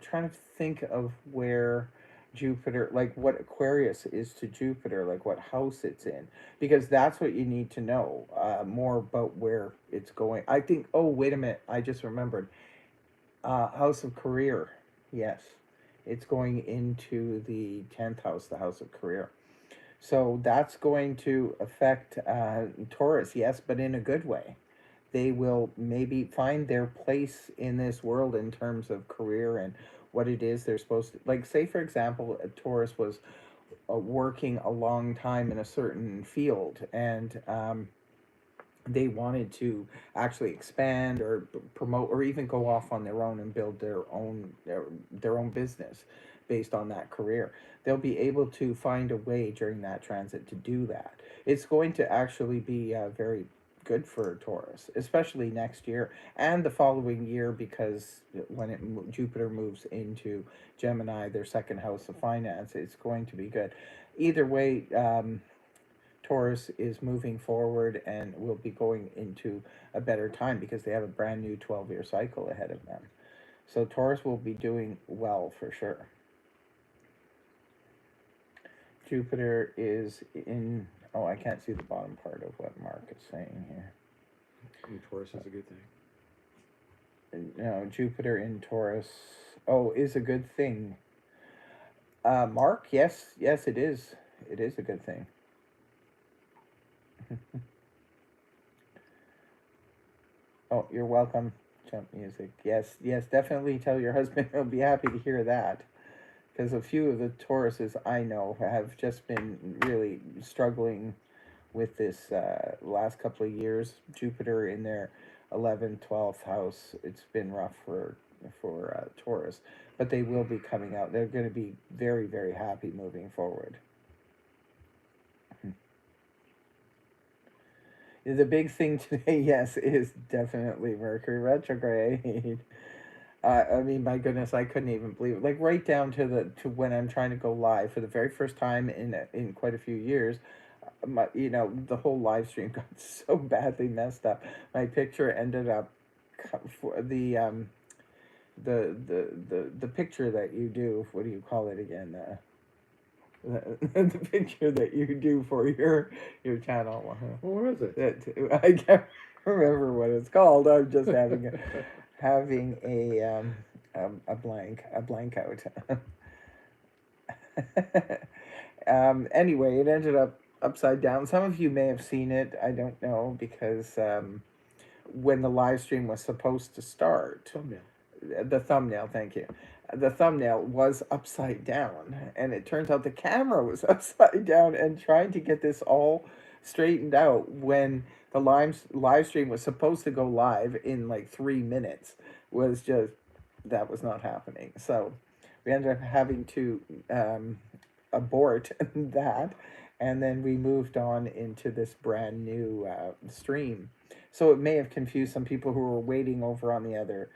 trying to think of where Jupiter, like what Aquarius is to Jupiter, like what house it's in, because that's what you need to know more about where it's going. I think. Oh, wait a minute! I just remembered. House of career. Yes, it's going into the 10th house, the house of career. So that's going to affect Taurus, yes, but in a good way. They will maybe find their place in this world in terms of career and what it is they're supposed to, like, say for example, a Taurus was working a long time in a certain field, and they wanted to actually expand or promote or even go off on their own and build their own business based on that career. They'll be able to find a way during that transit to do that. It's going to actually be very good for Taurus, especially next year and the following year, because when Jupiter moves into Gemini, their second house of finance, it's going to be good. Either way, Taurus is moving forward and will be going into a better time because they have a brand new 12-year cycle ahead of them. So Taurus will be doing well for sure. Jupiter is in. Oh, I can't see the bottom part of what Mark is saying here.
And Taurus is a good thing.
No, Jupiter in Taurus. Oh, is a good thing. Mark, yes, it is. It is a good thing. Oh, you're welcome. Jump music. Yes, definitely tell your husband he'll be happy to hear that. Because a few of the Tauruses I know have just been really struggling with this last couple of years. Jupiter in their 11th, 12th house. It's been rough for Taurus. But they will be coming out. They're going to be very, very happy moving forward. The big thing today, yes, is definitely Mercury retrograde. I mean, my goodness, I couldn't even believe it. Like right down to when I'm trying to go live for the very first time in quite a few years. The whole live stream got so badly messed up. My picture ended up for the picture that you do. What do you call it again? The picture that you do for your channel.
Well, what is it?
I can't remember what it's called. I'm just having a blank out. Anyway, it ended up upside down. Some of you may have seen it. I don't know, because when the live stream was supposed to start, the thumbnail, thank you. The thumbnail was upside down, and it turns out the camera was upside down, and trying to get this all straightened out when the live stream was supposed to go live in like 3 minutes was just, that was not happening. So we ended up having to abort that, and then we moved on into this brand new stream. So it may have confused some people who were waiting over on the other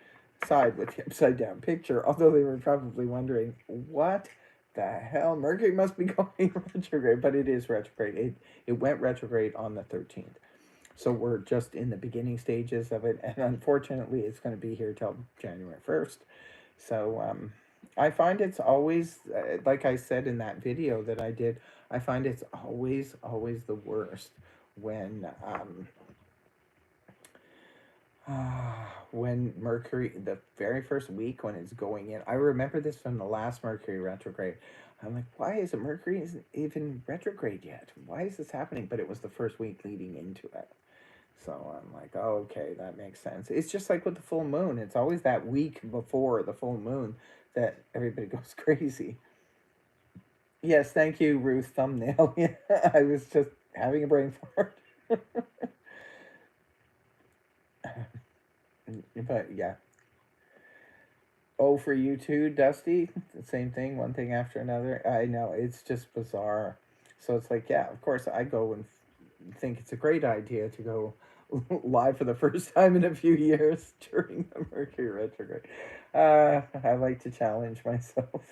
side with the upside down picture, although they were probably wondering, what the hell? Mercury must be going retrograde, but it is retrograde. It went retrograde on the 13th. So we're just in the beginning stages of it, and unfortunately it's going to be here till January 1st. So I find it's always, like I said in that video that I did, I find it's always the worst when Mercury, the very first week when it's going in. I remember this from the last Mercury retrograde. I'm like, why isn't Mercury isn't even retrograde yet? Why is this happening? But it was the first week leading into it. So I'm like, oh, okay, that makes sense. It's just like with the full moon. It's always that week before the full moon that everybody goes crazy. Yes, thank you, Ruth. Thumbnail. Yeah, I was just having a brain fart. But yeah. Oh, for you too, Dusty? The same thing, one thing after another. I know, it's just bizarre. So it's like, yeah, of course, I go and think it's a great idea to go live for the first time in a few years during the Mercury retrograde. I like to challenge myself.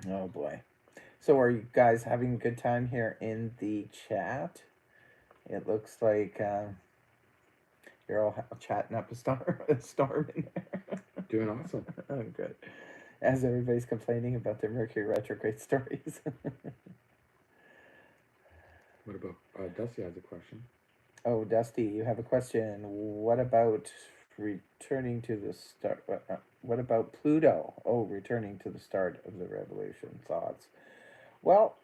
Oh boy. So are you guys having a good time here in the chat? It looks like you're all chatting up a storm in there.
Doing awesome.
Oh, good. As everybody's complaining about their Mercury retrograde stories.
What about Dusty has a question?
Oh, Dusty, you have a question. What about returning to the start? What about Pluto? Oh, returning to the start of the revolution. Thoughts? Well,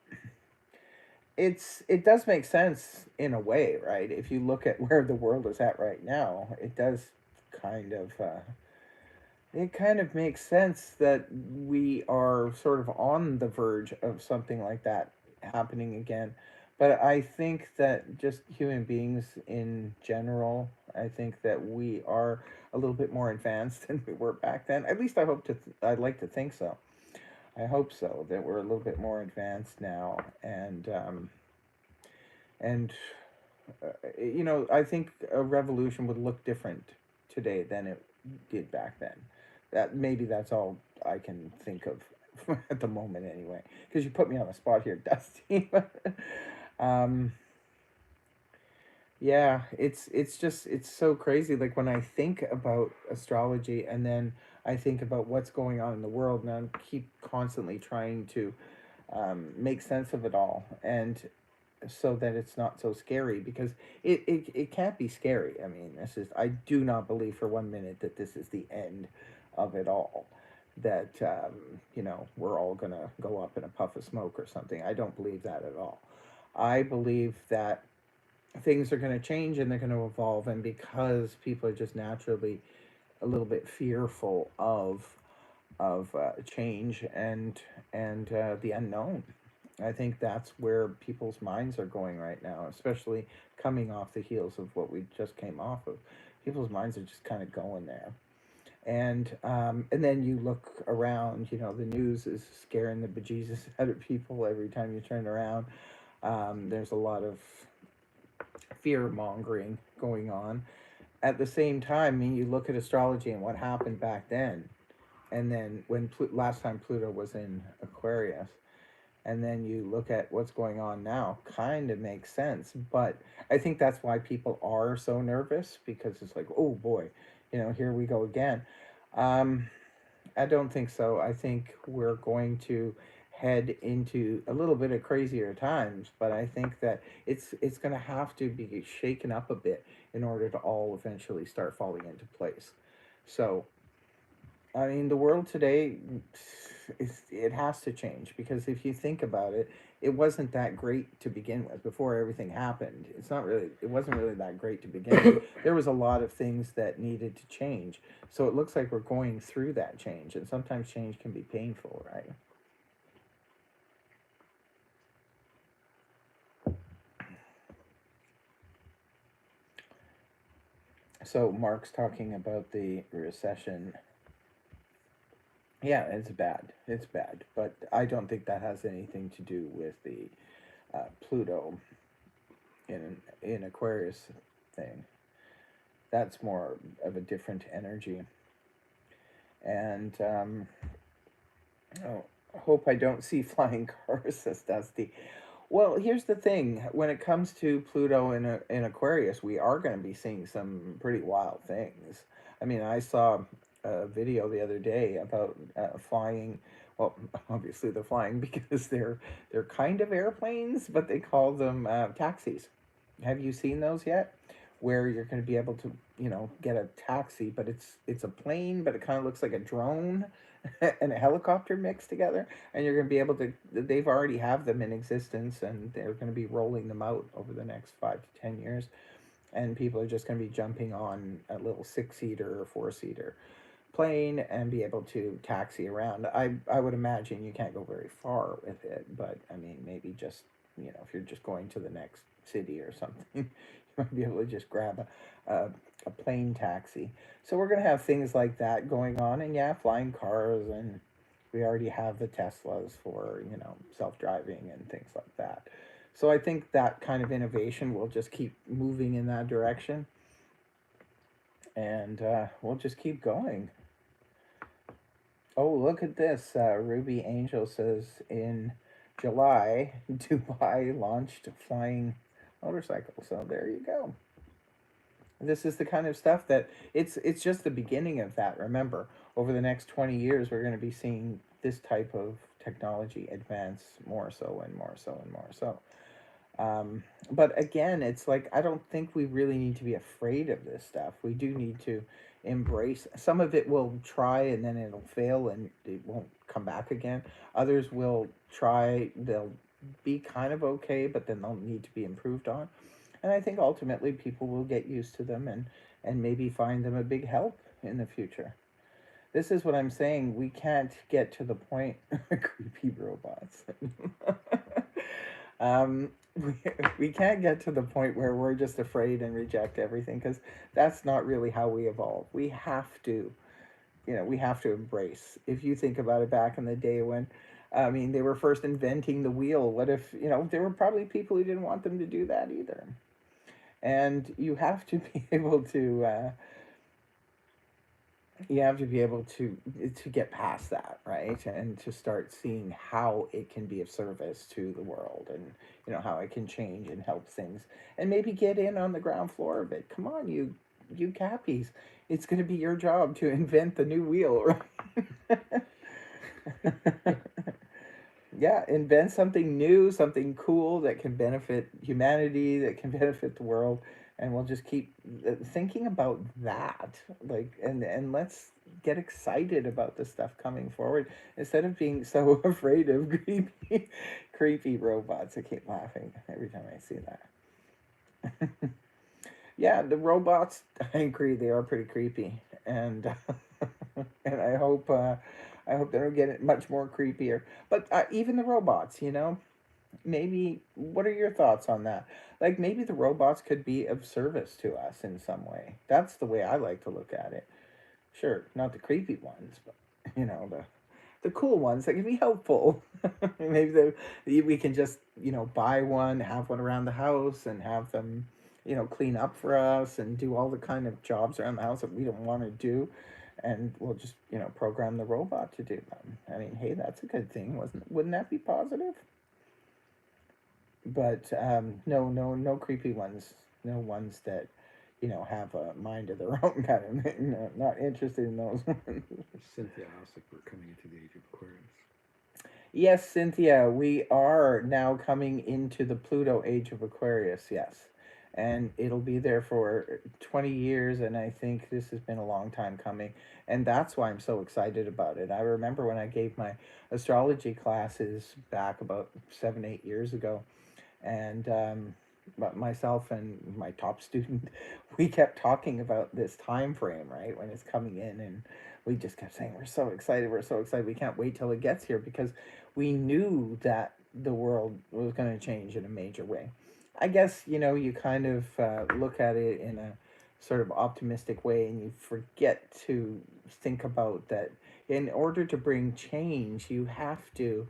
it does make sense in a way, right? If you look at where the world is at right now, it does kind of it kind of makes sense that we are sort of on the verge of something like that happening again. But I think that just human beings in general, I think that we are a little bit more advanced than we were back then. At least I hope to. I'd like to think so. I hope so, that we're a little bit more advanced now, and you know, I think a revolution would look different today than it did back then. That maybe that's all I can think of at the moment, anyway. Because you put me on the spot here, Dusty. um, yeah, it's just it's so crazy. Like when I think about astrology, and then I think about what's going on in the world, and I keep constantly trying to make sense of it all, and so that it's not so scary, because it can't be scary. I mean, this is, I do not believe for 1 minute that this is the end of it all, that you know, we're all gonna go up in a puff of smoke or something. I don't believe that at all. I believe that things are going to change and they're going to evolve, and because people are just naturally a little bit fearful of change and the unknown. I think that's where people's minds are going right now, especially coming off the heels of what we just came off of. People's minds are just kind of going there, and then you look around. You know, the news is scaring the bejesus out of people every time you turn around. There's a lot of fear mongering going on. At the same time, I mean, you look at astrology and what happened back then, and then when last time Pluto was in Aquarius, and then you look at what's going on now, kind of makes sense. But I think that's why people are so nervous, because it's like, oh boy, you know, here we go again. Um, I don't think so. I think we're going to head into a little bit of crazier times, but I think that it's going to have to be shaken up a bit in order to all eventually start falling into place. So I mean, the world today, it has to change, because if you think about it, it wasn't that great to begin with before everything happened. It wasn't really that great to begin with. There was a lot of things that needed to change. So it looks like we're going through that change, and sometimes change can be painful, right? So Mark's talking about the recession. Yeah, it's bad. It's bad, but I don't think that has anything to do with the Pluto in Aquarius thing. That's more of a different energy, and oh, I hope I don't see flying cars, says Dusty. Well, here's the thing: when it comes to Pluto in Aquarius, we are going to be seeing some pretty wild things. I mean, I saw a video the other day about flying. Well, obviously they're flying because they're kind of airplanes, but they call them taxis. Have you seen those yet? Where you're going to be able to, you know, get a taxi, but it's a plane, but it kind of looks like a drone and a helicopter mixed together, and you're going to be able to. They've already have them in existence, and they're going to be rolling them out over the next 5 to 10 years, and people are just going to be jumping on a little 6-seater or 4-seater plane and be able to taxi around. I would imagine you can't go very far with it, but I mean, maybe just, you know, if you're just going to the next city or something, you might be able to just grab a plane taxi. So we're going to have things like that going on, and yeah, flying cars, and we already have the Teslas for, you know, self-driving and things like that. So I think that kind of innovation will just keep moving in that direction, and we'll just keep going. Oh, look at this. Ruby Angel says in July, Dubai launched flying motorcycles. So there you go. This is the kind of stuff that it's just the beginning of that. Remember, over the next 20 years, we're going to be seeing this type of technology advance more so and more so and more so. But again, it's like, I don't think we really need to be afraid of this stuff. We do need to embrace. Some of it will try and then it'll fail and it won't come back again. Others will try, they'll be kind of okay, but then they'll need to be improved on. And I think ultimately people will get used to them and maybe find them a big help in the future. This is what I'm saying. We can't get to the point creepy robots. We, we can't get to the point where we're just afraid and reject everything, because that's not really how we evolve. We have to, we have to embrace. If you think about it, back in the day when, I mean, they were first inventing the wheel. What if, there were probably people who didn't want them to do that either. And you have to be able to get past that, right, and to start seeing how it can be of service to the world, and how it can change and help things, and maybe get in on the ground floor of it. Come on, you cappies, it's going to be your job to invent the new wheel, right? Yeah, invent something new, something cool that can benefit humanity, that can benefit the world, and we'll just keep thinking about that. Like, and let's get excited about the stuff coming forward instead of being so afraid of creepy robots. I keep laughing every time I see that. Yeah, the robots, I agree, they are pretty creepy, and and I hope they don't get it much more creepier. But even the robots, maybe, what are your thoughts on that? Like, maybe the robots could be of service to us in some way. That's the way I like to look at it. Sure, not the creepy ones, but the cool ones that can be helpful. Maybe we can just buy one, have one around the house, and have them clean up for us and do all the kind of jobs around the house that we don't want to do, and we'll just program the robot to do them. I mean, hey, that's a good thing, wouldn't that be positive? But no, no, no creepy ones. No ones that have a mind of their own, kind of thing. No, not interested in those ones.
Cynthia asked if we're coming into the age of Aquarius.
Yes, Cynthia, we are now coming into the Pluto age of Aquarius. Yes, and it'll be there for 20 years, and I think this has been a long time coming, and that's why I'm so excited about it. I remember when I gave my astrology classes back about 7, 8 years ago, and but myself and my top student, we kept talking about this time frame, right, when it's coming in, and we just kept saying, we're so excited, we can't wait till it gets here, because we knew that the world was going to change in a major way. I guess you kind of look at it in a sort of optimistic way, and you forget to think about that in order to bring change, you have to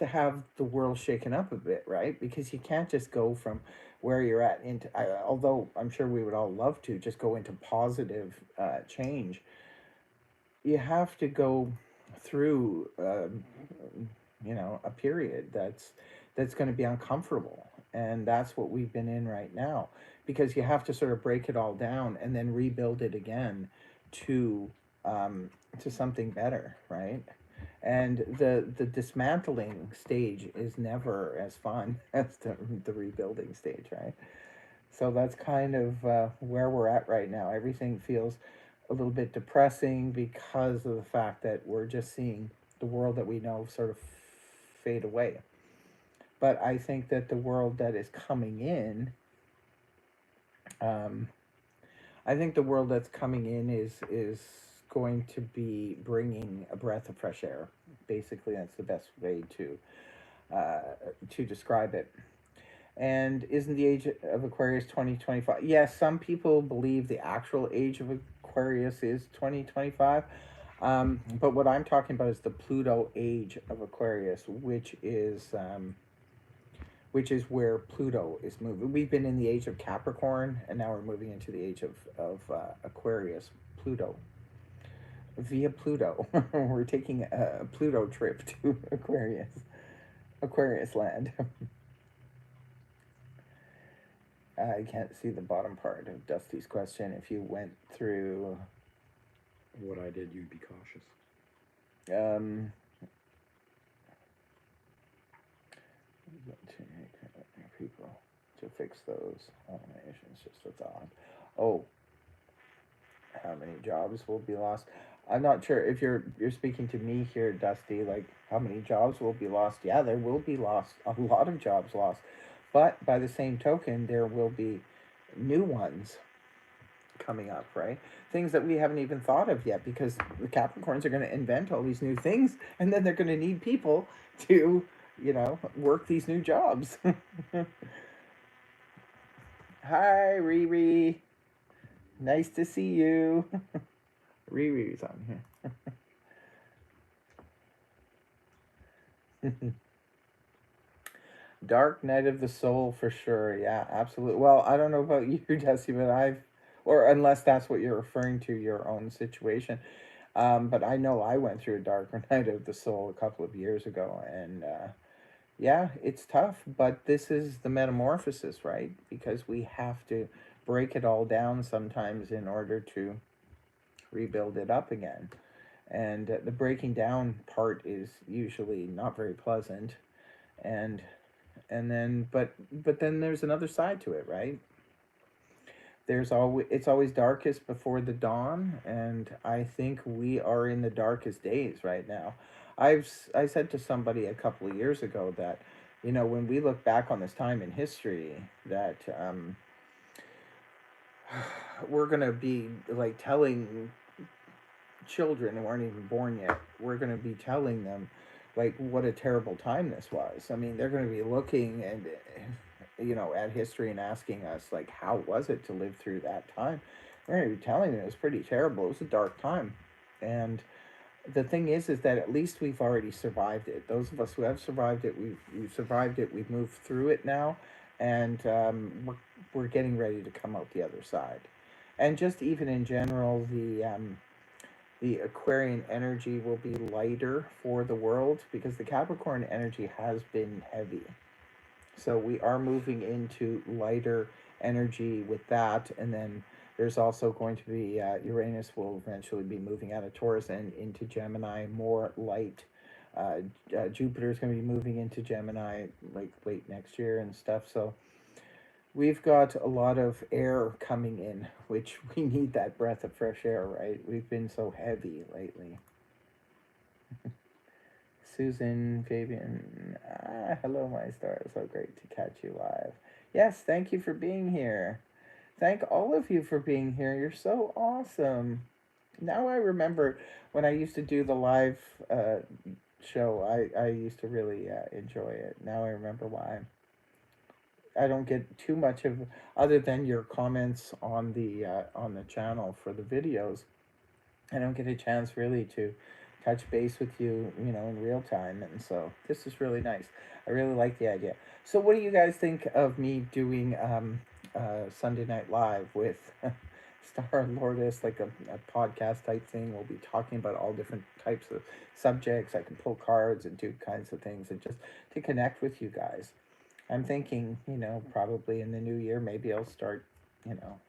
have the world shaken up a bit, right? Because you can't just go from where you're at into, although I'm sure we would all love to just go into positive change. You have to go through, a period that's going to be uncomfortable, and that's what we've been in right now. Because you have to sort of break it all down and then rebuild it again to to something better, right? And the dismantling stage is never as fun as the rebuilding stage, right? So that's kind of where we're at right now. Everything feels a little bit depressing because of the fact that we're just seeing the world that we know sort of fade away. But I think that the world that is coming in, um, I think the world that's coming in is going to be bringing a breath of fresh air. Basically, that's the best way uh, to describe it. And isn't the age of Aquarius 2025? Yes, some people believe the actual age of Aquarius is 2025. But what I'm talking about is the Pluto age of Aquarius, which is where Pluto is moving. We've been in the age of Capricorn, and now we're moving into the age of Aquarius, Pluto. Via Pluto. We're taking a Pluto trip to Aquarius land. I can't see the bottom part of Dusty's question. If you went through,
What I did, you'd be cautious.
um, people to fix those automations, just a thought. Oh, how many jobs will be lost? I'm not sure if you're speaking to me here, Dusty. Like, how many jobs will be lost? Yeah, there will be lost, a lot of jobs lost. But by the same token, there will be new ones coming up, right? Things that we haven't even thought of yet, because the Capricorns are going to invent all these new things, and then they're going to need people to, work these new jobs. Hi, Riri. Nice to see you. Riri's on here. Dark Night of the Soul for sure. Yeah, absolutely. Well, I don't know about you, Jesse, but or unless that's what you're referring to, your own situation. But I know I went through a Dark Night of the Soul a couple of years ago, and yeah, it's tough, but this is the metamorphosis, right? Because we have to break it all down sometimes in order to rebuild it up again. And the breaking down part is usually not very pleasant, and but then there's another side to it, right? It's always darkest before the dawn, and I think we are in the darkest days right now. I said to somebody a couple of years ago that, when we look back on this time in history, that we're gonna be like telling children who aren't even born yet, we're gonna be telling them like what a terrible time this was. I mean, they're gonna be looking and at history and asking us like, how was it to live through that time? We're going to be telling them it was pretty terrible. It was a dark time, and the thing is that at least we've already survived it. Those of us who have survived it, we've survived it. We've moved through it now, and we're getting ready to come out the other side. And just even in general, the Aquarian energy will be lighter for the world, because the Capricorn energy has been heavy. So we are moving into lighter energy with that, and then there's also going to be Uranus will eventually be moving out of Taurus and into Gemini, more light. Jupiter is going to be moving into Gemini like late next year and stuff. So we've got a lot of air coming in, which we need that breath of fresh air, right? We've been so heavy lately. Susan, Fabian, hello, my star. So great to catch you live. Yes, thank you for being here. Thank all of you for being here. You're so awesome. Now I remember when I used to do the live show, I used to really enjoy it. Now I remember why. I don't get too much of, other than your comments on the channel for the videos. I don't get a chance really to touch base with you, in real time. And so this is really nice. I really like the idea. So, what do you guys think of me doing Sunday Night Live with Star and Lordess, like a podcast type thing? We'll be talking about all different types of subjects. I can pull cards and do kinds of things, and just to connect with you guys. I'm thinking, probably in the new year, maybe I'll start, you know,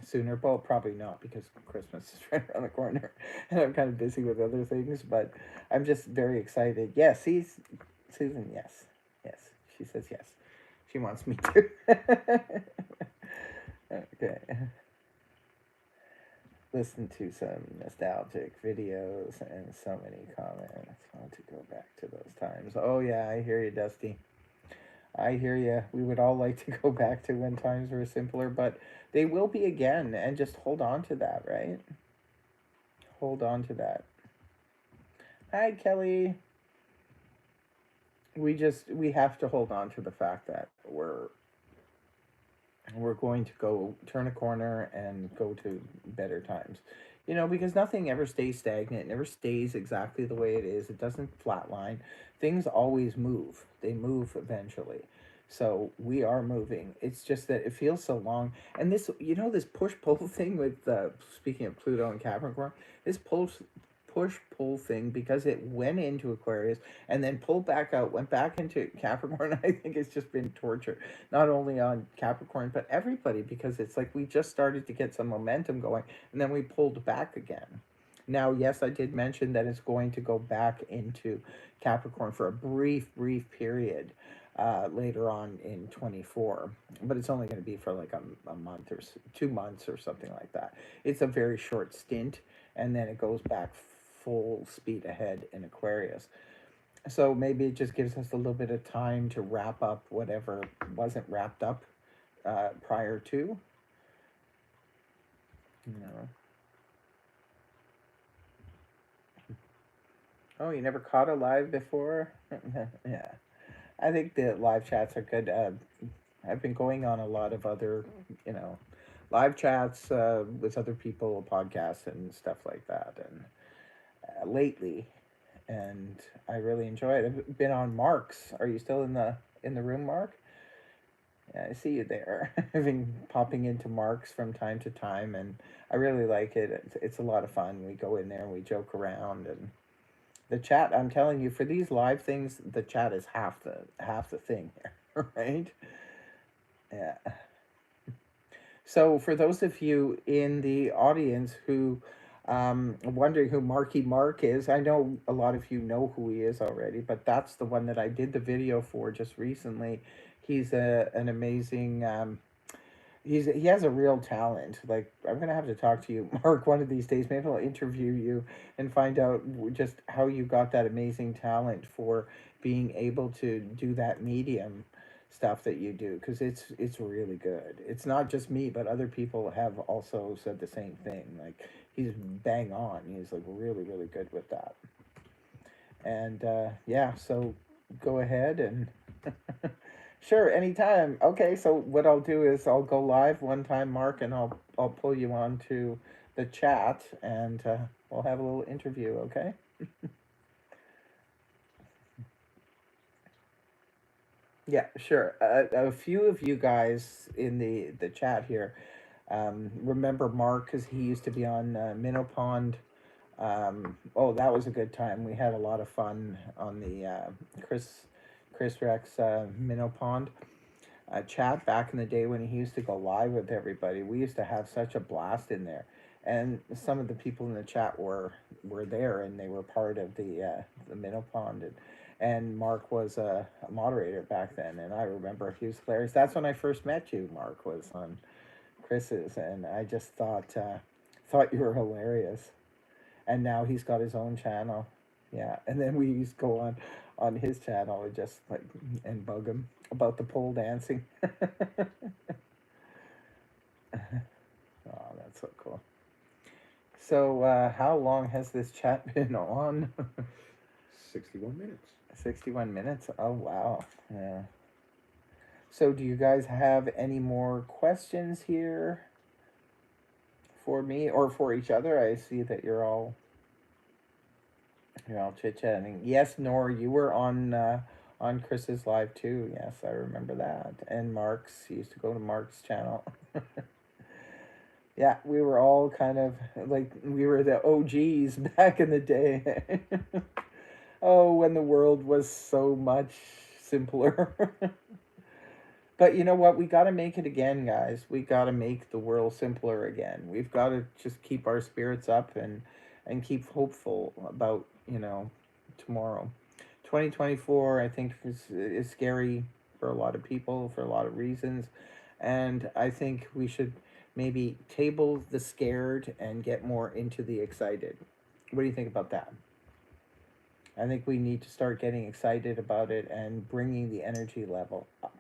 sooner. Well, probably not, because Christmas is right around the corner, and I'm kind of busy with other things. But I'm just very excited. Yes, he's Susan. Yes, yes. She says yes. She wants me to. Okay. Listen to some nostalgic videos and so many comments. I want to go back to those times. Oh yeah, I hear you, Dusty. I hear you. We would all like to go back to when times were simpler, but they will be again, and just hold on to that, right? Hold on to that. Hi, Kelly. We have to hold on to the fact that we're going to go turn a corner and go to better times. Because nothing ever stays stagnant, it never stays exactly the way it is. It doesn't flatline. Things always move. They move eventually. So we are moving. It's just that it feels so long. And this push pull thing with speaking of Pluto and Capricorn, this push pull thing, because it went into Aquarius and then pulled back out, went back into Capricorn. I think it's just been torture, not only on Capricorn but everybody, because it's like we just started to get some momentum going, and then we pulled back again. Now, yes, I did mention that it's going to go back into Capricorn for a brief period later on in 24, but it's only going to be for like a month or 2 months or something like that. It's a very short stint, and then it goes back full speed ahead in Aquarius. So maybe it just gives us a little bit of time to wrap up whatever wasn't wrapped up prior to. You know. Oh, you never caught a live before? Yeah. I think the live chats are good. I've been going on a lot of other, you know, live chats with other people, podcasts and stuff like that, and lately, and I really enjoy it. I've been on Mark's. Are you still in the room, Mark? Yeah, I see you there. I've been popping into Mark's from time to time, and I really like it. It's a lot of fun. We go in there and we joke around, and the chat. I'm telling you, for these live things, the chat is half the thing here, right? Yeah. So, for those of you in the audience who are wondering who Marky Mark is, I know a lot of you know who he is already, but that's the one that I did the video for just recently. He's an amazing. He has a real talent. Like, I'm gonna have to talk to you, Mark, one of these days. Maybe I'll interview you and find out just how you got that amazing talent for being able to do that medium stuff that you do, because it's really good. It's not just me, but other people have also said the same thing. Like, he's bang on. He's like really good with that. And yeah, so go ahead and sure, anytime. Okay, so what I'll do is I'll go live one time, Mark, and I'll pull you onto the chat, and we'll have a little interview. Okay. Yeah, sure. A few of you guys in the chat here remember Mark, because he used to be on Minnow Pond. Oh, that was a good time. We had a lot of fun on the Chris Rex Minnow Pond chat back in the day when he used to go live with everybody. We used to have such a blast in there, and some of the people in the chat were there, and they were part of the Minnow Pond, and Mark was a moderator back then, and I remember he was hilarious. That's when I first met you. Mark was on Chris's, and I just thought you were hilarious. And now he's got his own channel. Yeah, and then we used to go on his channel and just like and bug him about the pole dancing. Oh, that's so cool. So, how long has this chat been on?
61 minutes.
61 minutes? Oh, wow. Yeah. So, do you guys have any more questions here for me or for each other? I see that you're all chit chatting. Yes, Nor, you were on Chris's live too. Yes, I remember that. And Mark's, he used to go to Mark's channel. Yeah, we were all kind of like we were the OGs back in the day. Oh, when the world was so much simpler. But you know what? We got to make it again, guys. We got to make the world simpler again. We've got to just keep our spirits up and keep hopeful about, tomorrow. 2024, I think, is scary for a lot of people for a lot of reasons. And I think we should maybe table the scared and get more into the excited. What do you think about that? I think we need to start getting excited about it and bringing the energy level up.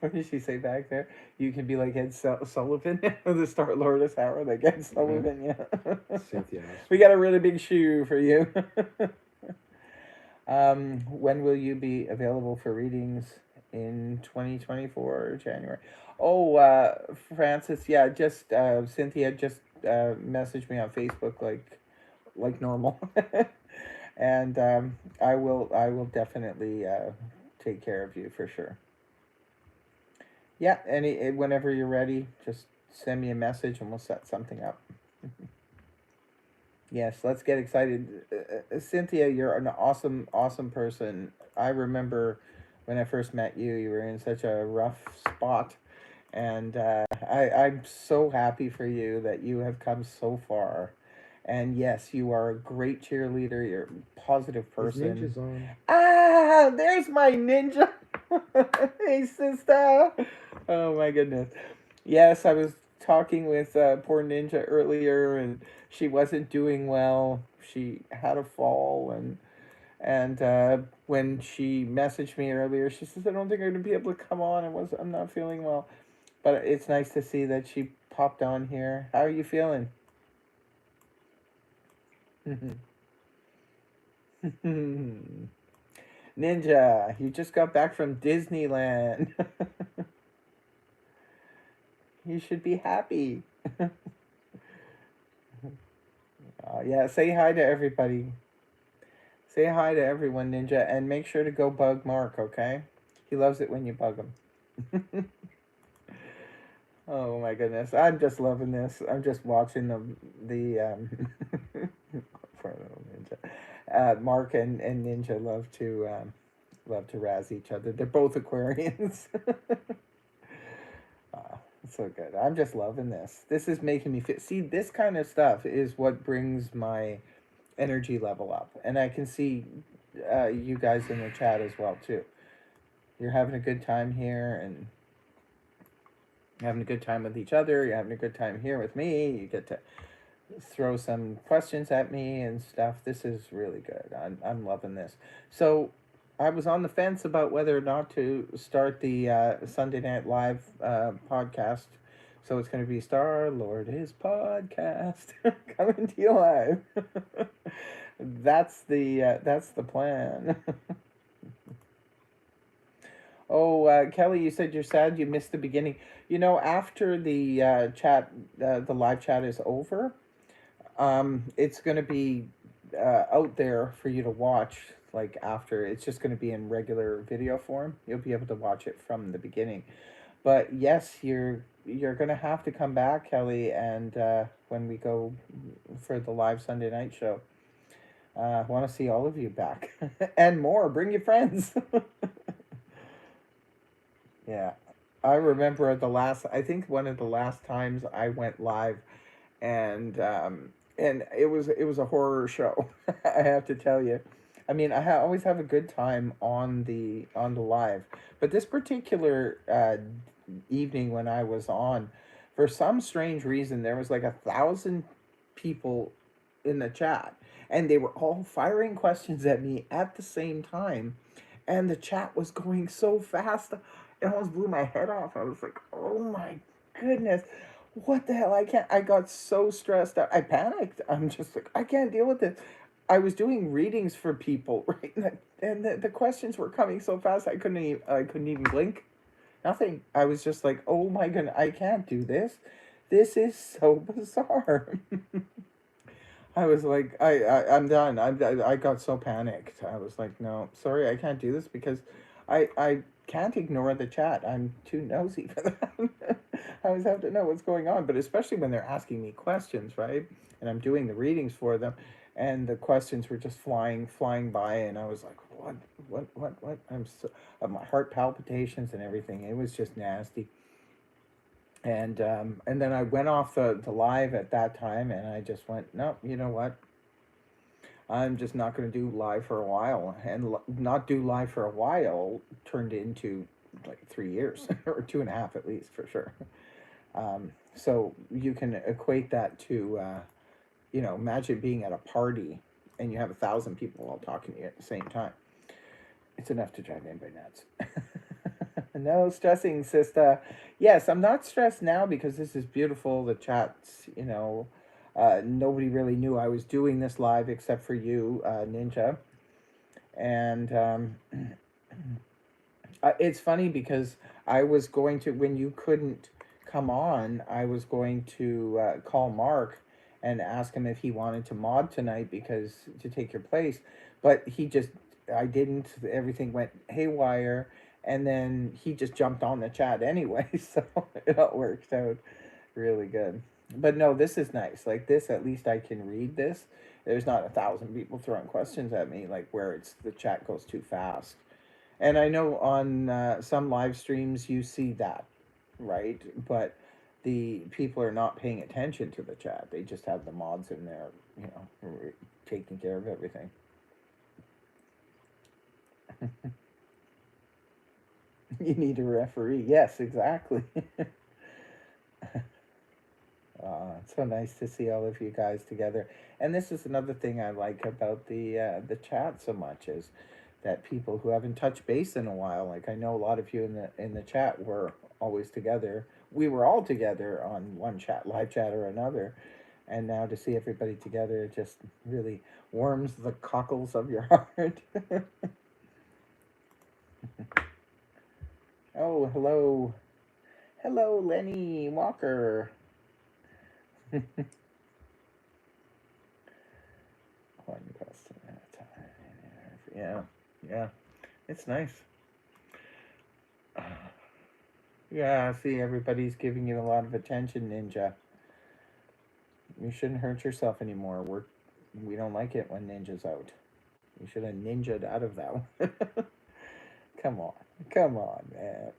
What did she say back there? You can be like Ed Sullivan, the Star Lordess Tarot, like Ed Sullivan. Yeah.
Cynthia asked
We
me.
got a really big shoe for you. When will you be available for readings in 2024 January? Oh, Francis, yeah, just Cynthia just messaged me on Facebook like normal, and I will definitely take care of you for sure. Yeah, whenever you're ready, just send me a message and we'll set something up. Yes, let's get excited. Cynthia, you're an awesome person. I remember when I first met you, you were in such a rough spot. And I'm so happy for you that you have come so far. And yes, you are a great cheerleader. You're a positive
His
person.
ninja's on.
Ah, there's my ninja. Hey, sister. Oh my goodness. Yes, I was talking with poor Ninja earlier, and she wasn't doing well. She had a fall, and when she messaged me earlier, she says, "I don't think I'm gonna be able to come on. I'm not feeling well." But it's nice to see that she popped on here. How are you feeling? Ninja, you just got back from Disneyland. You should be happy. Yeah, say hi to everybody. Say hi to everyone, Ninja, and make sure to go bug Mark, okay? He loves it when you bug him. Oh my goodness, I'm just loving this. I'm just watching the poor little Ninja. Mark and Ninja love to razz each other. They're both Aquarians. Ah, so good. I'm just loving this. This is making me feel. See, this kind of stuff is what brings my energy level up, and I can see you guys in the chat as well too. You're having a good time here, and having a good time with each other. You're having a good time here with me. You get to throw some questions at me and stuff. This is really good. I'm loving this. So I was on the fence about whether or not to start the Sunday Night Live podcast. So it's going to be Star Lordess podcast coming to you live. That's the plan. Oh, Kelly, you said you're sad you missed the beginning. You know, after the the live chat is over, it's going to be out there for you to watch. Like after, it's just going to be in regular video form. You'll be able to watch it from the beginning. But yes, you're going to have to come back, Kelly, and when we go for the live Sunday night show. I want to see all of you back and more. Bring your friends. Yeah. I remember I think one of the last times I went live, and it was a horror show. I have to tell you. I mean, always have a good time on the live, but this particular evening when I was on, for some strange reason, there was like 1,000 people in the chat, and they were all firing questions at me at the same time, and the chat was going so fast, it almost blew my head off. I was like, "Oh my goodness, what the hell? I can't." I got so stressed out. I panicked. I'm just like, I can't deal with this. I was doing readings for people, right? And the questions were coming so fast. I couldn't even blink. Nothing. I was just like, oh my goodness, I can't do this. This is so bizarre. I was like, I'm done. I got so panicked. I was like, no, sorry, I can't do this because I can't ignore the chat. I'm too nosy for that. I always have to know what's going on, but especially when they're asking me questions, right? And I'm doing the readings for them, and the questions were just flying by, and I was like, what? I'm so, my heart palpitations and everything. It was just nasty. And then I went off the live at that time, and I just went, no, you know what? I'm just not going to do live for a while, and not do live for a while turned into like 3 years or 2.5 at least for sure. So you can equate that to, imagine being at a party and you have 1,000 people all talking to you at the same time. It's enough to drive anybody nuts. No stressing, sister. Yes, I'm not stressed now because this is beautiful. The chats, nobody really knew I was doing this live except for you, Ninja. And it's funny because I was going to, when you couldn't come on, I was going to call Mark and ask him if he wanted to mod tonight because to take your place. But I didn't. Everything went haywire. And then he just jumped on the chat anyway. So it all worked out really good. But no, this is nice. Like this, at least I can read this. There's not 1,000 people throwing questions at me, like where the chat goes too fast. And I know on some live streams you see that, right? But the people are not paying attention to the chat. They just have the mods in there, taking care of everything. You need a referee. Yes, exactly. It's so nice to see all of you guys together. And this is another thing I like about the chat so much is that people who haven't touched base in a while, like I know a lot of you in the chat were always together. We were all together on one chat, live chat or another. And now to see everybody together, it just really warms the cockles of your heart. Oh, hello. Hello, Lenny Walker. One question at a time. Yeah, yeah. It's nice. Yeah, see, everybody's giving you a lot of attention, Ninja. You shouldn't hurt yourself anymore. We don't like it when Ninja's out. You should have ninja'd out of that one. Come on. Come on, man.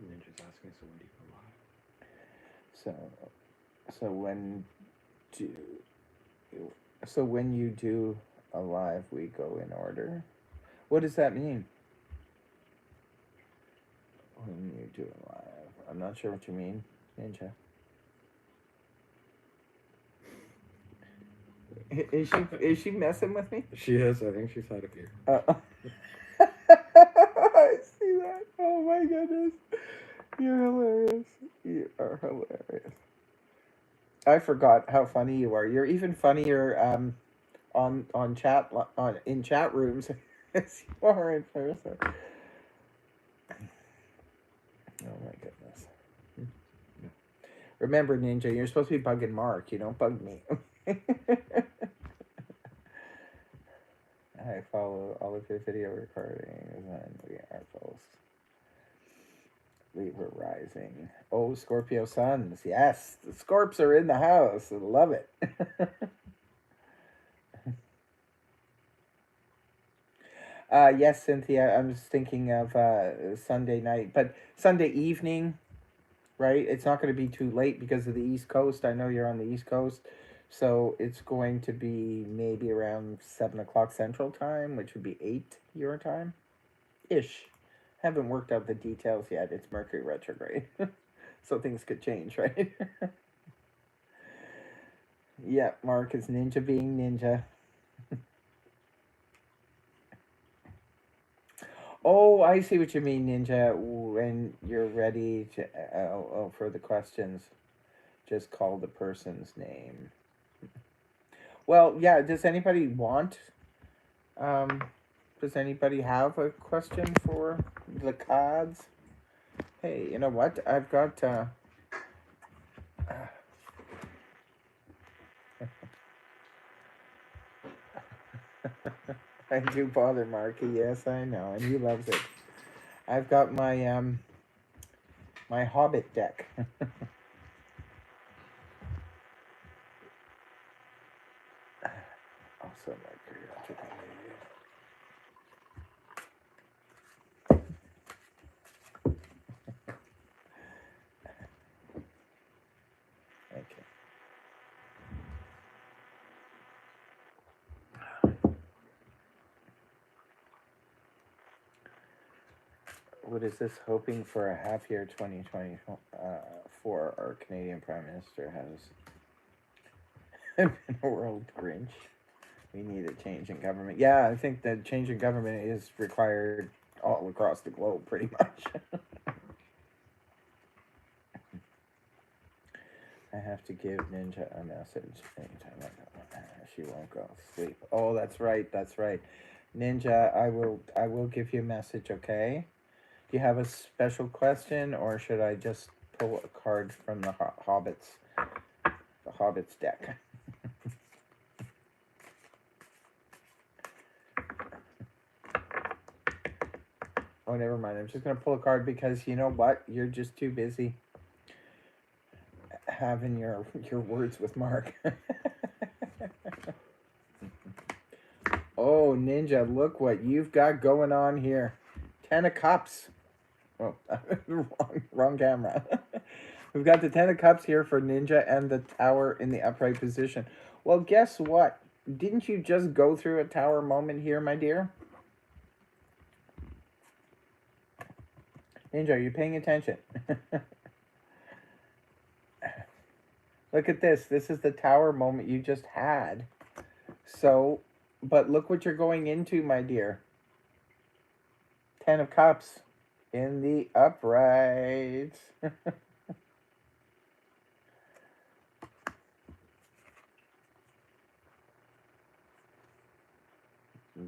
Ninja's asking, so when do you go live?
so so when do so when you do a live, we go in order. What does that mean? When you do a live, I'm not sure what you mean, Ninja. Is she messing with me?
She is. I think she's had a beer.
I see that. Oh my goodness, you're hilarious. You are hilarious. I forgot how funny you are. You're even funnier on chat on in chat rooms as you are in person. Oh my goodness. Remember, Ninja, you're supposed to be bugging Mark. You don't bug me. I follow all of your video recordings and we are both Libra rising. Oh, Scorpio suns. Yes, the Scorps are in the house. I love it. Yes, Cynthia, I'm just thinking of Sunday night, but Sunday evening, right? It's not going to be too late because of the East Coast. I know you're on the East Coast. So it's going to be maybe around 7 o'clock Central Time, which would be 8 your time ish. Haven't worked out the details yet. It's Mercury retrograde. So things could change, right? Yeah, Mark is ninja being ninja. Oh, I see what you mean, Ninja. When you're ready to for the questions, just call the person's name. Well, yeah. Does anybody want? Um, does anybody have a question for the cards? Hey, you know what? I've got. I do bother Marky. Yes, I know, and he loves it. I've got my Hobbit deck. Also, Mercury retrograde. Okay. What is this? Hoping for a half year 2024. Our Canadian Prime Minister has been a world Grinch. We need a change in government. Yeah, I think the change in government is required all across the globe, pretty much. I have to give Ninja a message anytime I go. She won't go to sleep. Oh, that's right. That's right. Ninja, I will give you a message, okay? Do you have a special question, or should I just pull a card from the Hobbits deck? Oh, never mind. I'm just gonna pull a card because you know what? You're just too busy having your words with Mark. Oh, Ninja, look what you've got going on here. 10 of Cups. Oh, wrong camera. We've got the 10 of Cups here for Ninja and the Tower in the upright position. Well, guess what? Didn't you just go through a Tower moment here, my dear? Ninja, are you paying attention? Look at this. This is the tower moment you just had. So, but look what you're going into, my dear. 10 of Cups in the upright.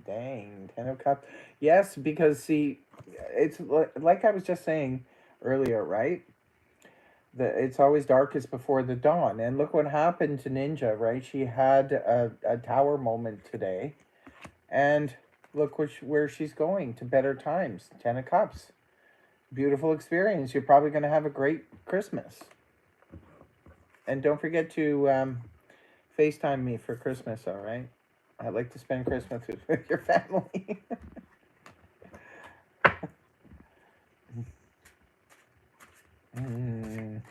Dang, 10 of Cups. Yes, because see, it's like I was just saying earlier, right? It's always darkest before the dawn. And look what happened to Ninja, right? She had a tower moment today. And look where she's going to better times. 10 of Cups. Beautiful experience. You're probably going to have a great Christmas. And don't forget to FaceTime me for Christmas, all right? I'd like to spend Christmas with your family. Mm.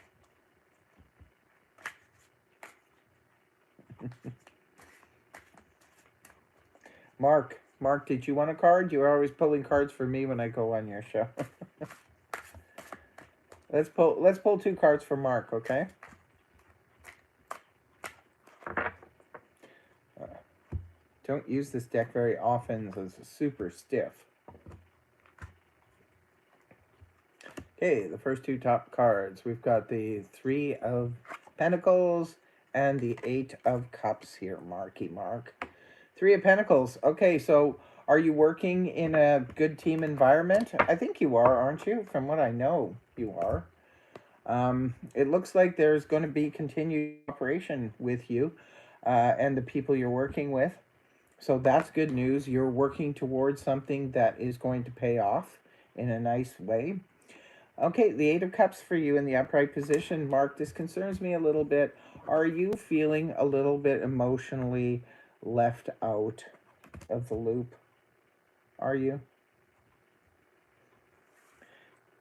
Mark, did you want a card? You're always pulling cards for me when I go on your show. Let's pull 2 cards for Mark, okay? Don't use this deck very often because it's super stiff. Okay, the first 2 top cards. We've got the 3 of Pentacles and the 8 of Cups here, Marky Mark. 3 of Pentacles. Okay, so are you working in a good team environment? I think you are, aren't you? From what I know, you are. It looks like there's going to be continued cooperation with you and the people you're working with. So that's good news. You're working towards something that is going to pay off in a nice way. Okay, the 8 of Cups for you in the upright position. Mark, this concerns me a little bit. Are you feeling a little bit emotionally left out of the loop? Are you?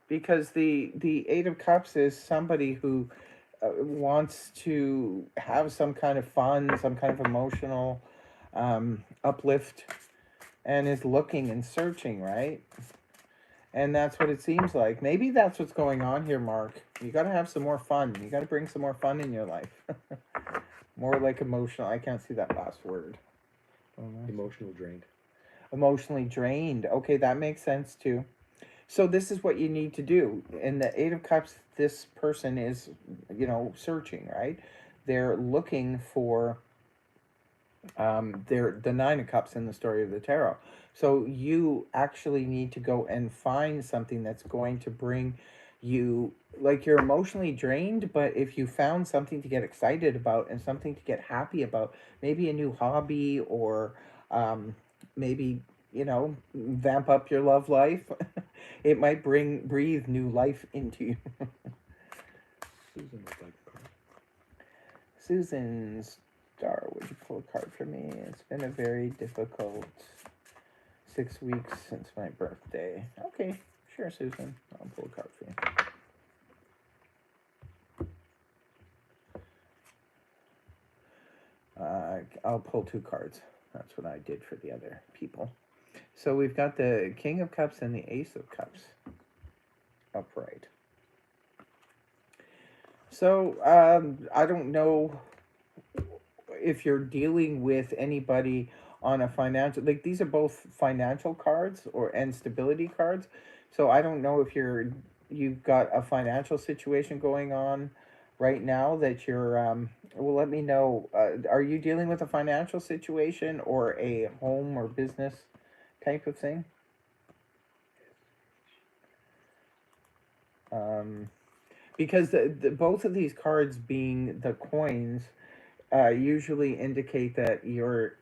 Because the 8 of Cups is somebody who wants to have some kind of fun, some kind of emotional uplift, and is looking and searching, right? And that's what it seems like. Maybe that's what's going on here, Mark. You got to have some more fun. You got to bring some more fun in your life. More like emotional. I can't see that last word.
Emotional drained.
Emotionally drained. Okay, that makes sense too. So this is what you need to do. In the 8 of Cups, this person is, searching, right? They're looking for they're the 9 of Cups in the story of the tarot. So you actually need to go and find something that's going to bring you, like, you're emotionally drained, but if you found something to get excited about and something to get happy about, maybe a new hobby or maybe, vamp up your love life, it might breathe new life into you.
Susan would like a card.
Susan's Star, would you pull a card for me? It's been a very difficult 6 weeks since my birthday. Okay, sure, Susan. I'll pull a card for you. I'll pull 2 cards. That's what I did for the other people. So we've got the King of Cups and the Ace of Cups upright. So I don't know if you're dealing with anybody on a financial, like, these are both financial cards and stability cards. So I don't know if you've got a financial situation going on right now that you're well, let me know. Are you dealing with a financial situation or a home or business type of thing? Because both of these cards being the coins usually indicate that you're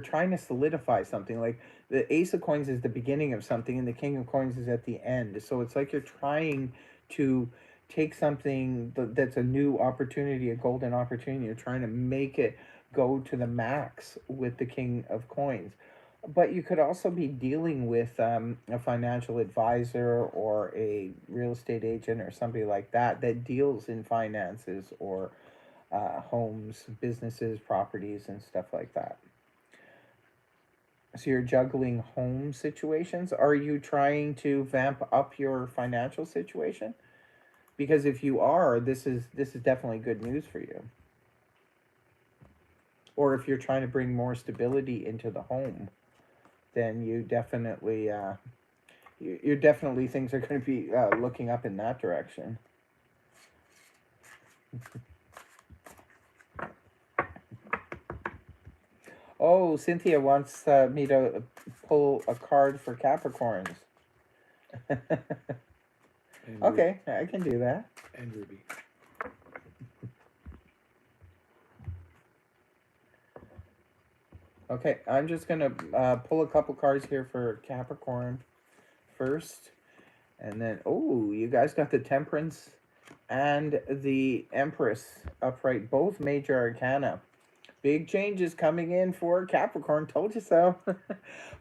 trying to solidify something. Like, the Ace of Coins is the beginning of something, and the King of Coins is at the end. So it's like you're trying to take something that's a new opportunity, a golden opportunity. You're trying to make it go to the max with the King of Coins. But you could also be dealing with a financial advisor or a real estate agent or somebody like that that deals in finances or homes, businesses, properties, and stuff like that. So you're juggling home situations. Are you trying to vamp up your financial situation? Because if you are, this is definitely good news for you. Or if you're trying to bring more stability into the home, then you definitely you're definitely, things are going to be looking up in that direction. Oh, Cynthia wants me to pull a card for Capricorns. Okay, I can do that.
And Ruby.
Okay, I'm just gonna pull a couple cards here for Capricorn first, and then you guys got the Temperance and the Empress upright, both major arcana. Big changes coming in for Capricorn. Told you so.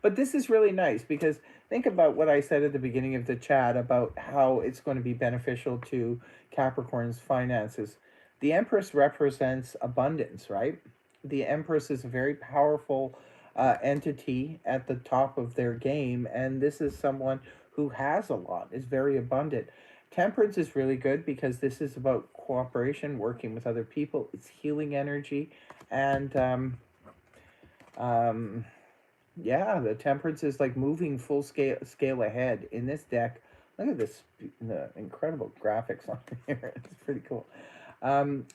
But this is really nice because think about what I said at the beginning of the chat about how it's going to be beneficial to Capricorn's finances. The Empress represents abundance, right? The Empress is a very powerful entity at the top of their game, and this is someone who has a lot, is very abundant. Temperance is really good because this is about cooperation, working with other people. It's healing energy, and yeah, the Temperance is like moving full scale ahead in this deck. Look at this, the incredible graphics on here. It's pretty cool.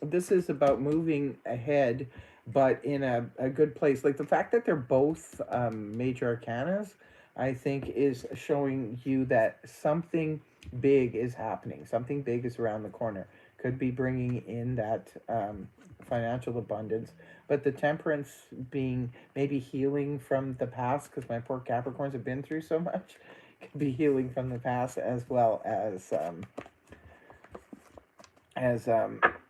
This is about moving ahead, but in a good place. Like the fact that they're both major arcanas, I think, is showing you that something big is happening. Something big is around the corner. Could be bringing in that financial abundance. But the Temperance being maybe healing from the past, because my poor Capricorns have been through so much. Could be healing from the past, as well as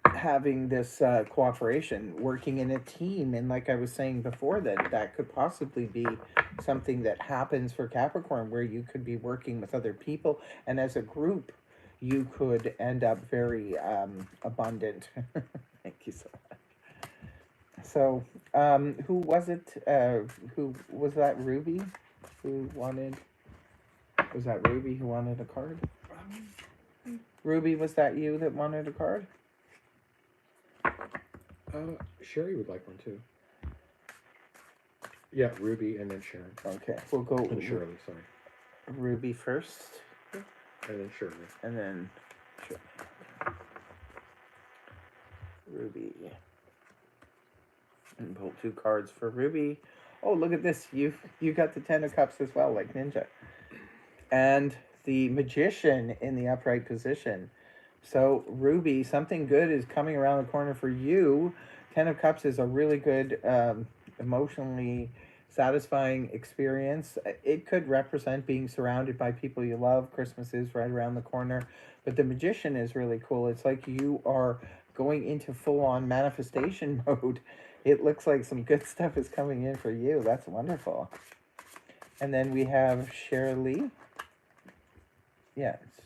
having this cooperation, working in a team. And like I was saying before, that could possibly be something that happens for Capricorn, where you could be working with other people, and as a group you could end up very abundant. Thank you so much. So who was it, who was that? Ruby who wanted, was that Ruby who wanted a card? Ruby, was that you that wanted a card?
Sherry would like one too. Yeah, Ruby and then Sharon.
Okay, we'll go
And Shirley, sorry.
Ruby first.
And then Shirley.
And then Shirley. Ruby. And pull 2 cards for Ruby. Oh, look at this. You got the 10 of Cups as well, like Ninja. And the Magician in the upright position. So, Ruby, something good is coming around the corner for you. 10 of Cups is a really good, emotionally satisfying experience. It could represent being surrounded by people you love. Christmas is right around the corner. But the Magician is really cool. It's like you are going into full-on manifestation mode. It looks like some good stuff is coming in for you. That's wonderful. And then we have Shirley. Yeah, it's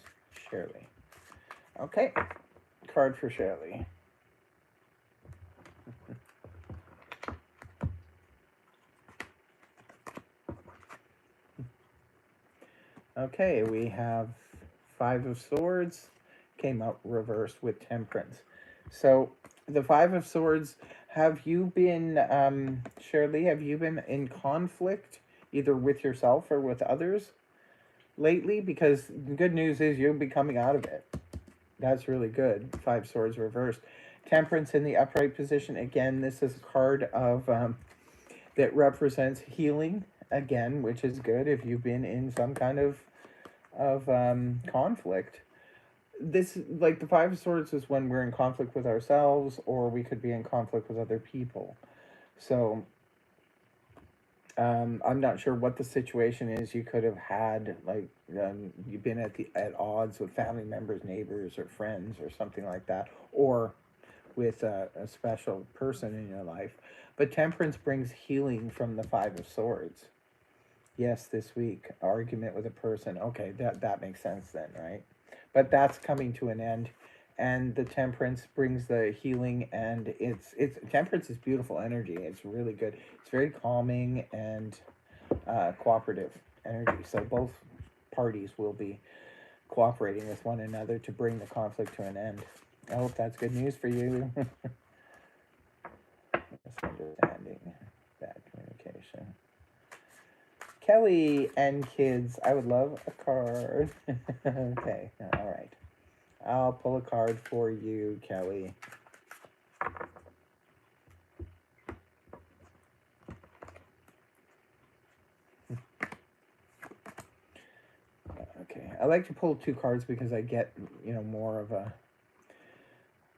Shirley. Okay, card for Shirley. Okay, we have 5 of Swords, came out reversed with Temperance. So the 5 of Swords, have you been, Shirley, have you been in conflict either with yourself or with others lately? Because the good news is you'll be coming out of it. That's really good. 5 Swords reversed. Temperance in the upright position. Again, this is a card of that represents healing again, which is good if you've been in some kind of conflict. This, like the 5 of Swords, is when we're in conflict with ourselves, or we could be in conflict with other people. So I'm not sure what the situation is. You could have had, like, you've been at odds with family members, neighbors, or friends, or something like that, or with a special person in your life. But Temperance brings healing from the 5 of Swords. Yes, this week, argument with a person. Okay, that makes sense then, right? But that's coming to an end, and the Temperance brings the healing, and it's Temperance is beautiful energy. It's really good. It's very calming and cooperative energy. So both parties will be cooperating with one another to bring the conflict to an end. I hope that's good news for you. Misunderstanding, bad communication. Kelly and kids, I would love a card. Okay, all right. I'll pull a card for you, Kelly. Okay, I like to pull 2 cards because I get,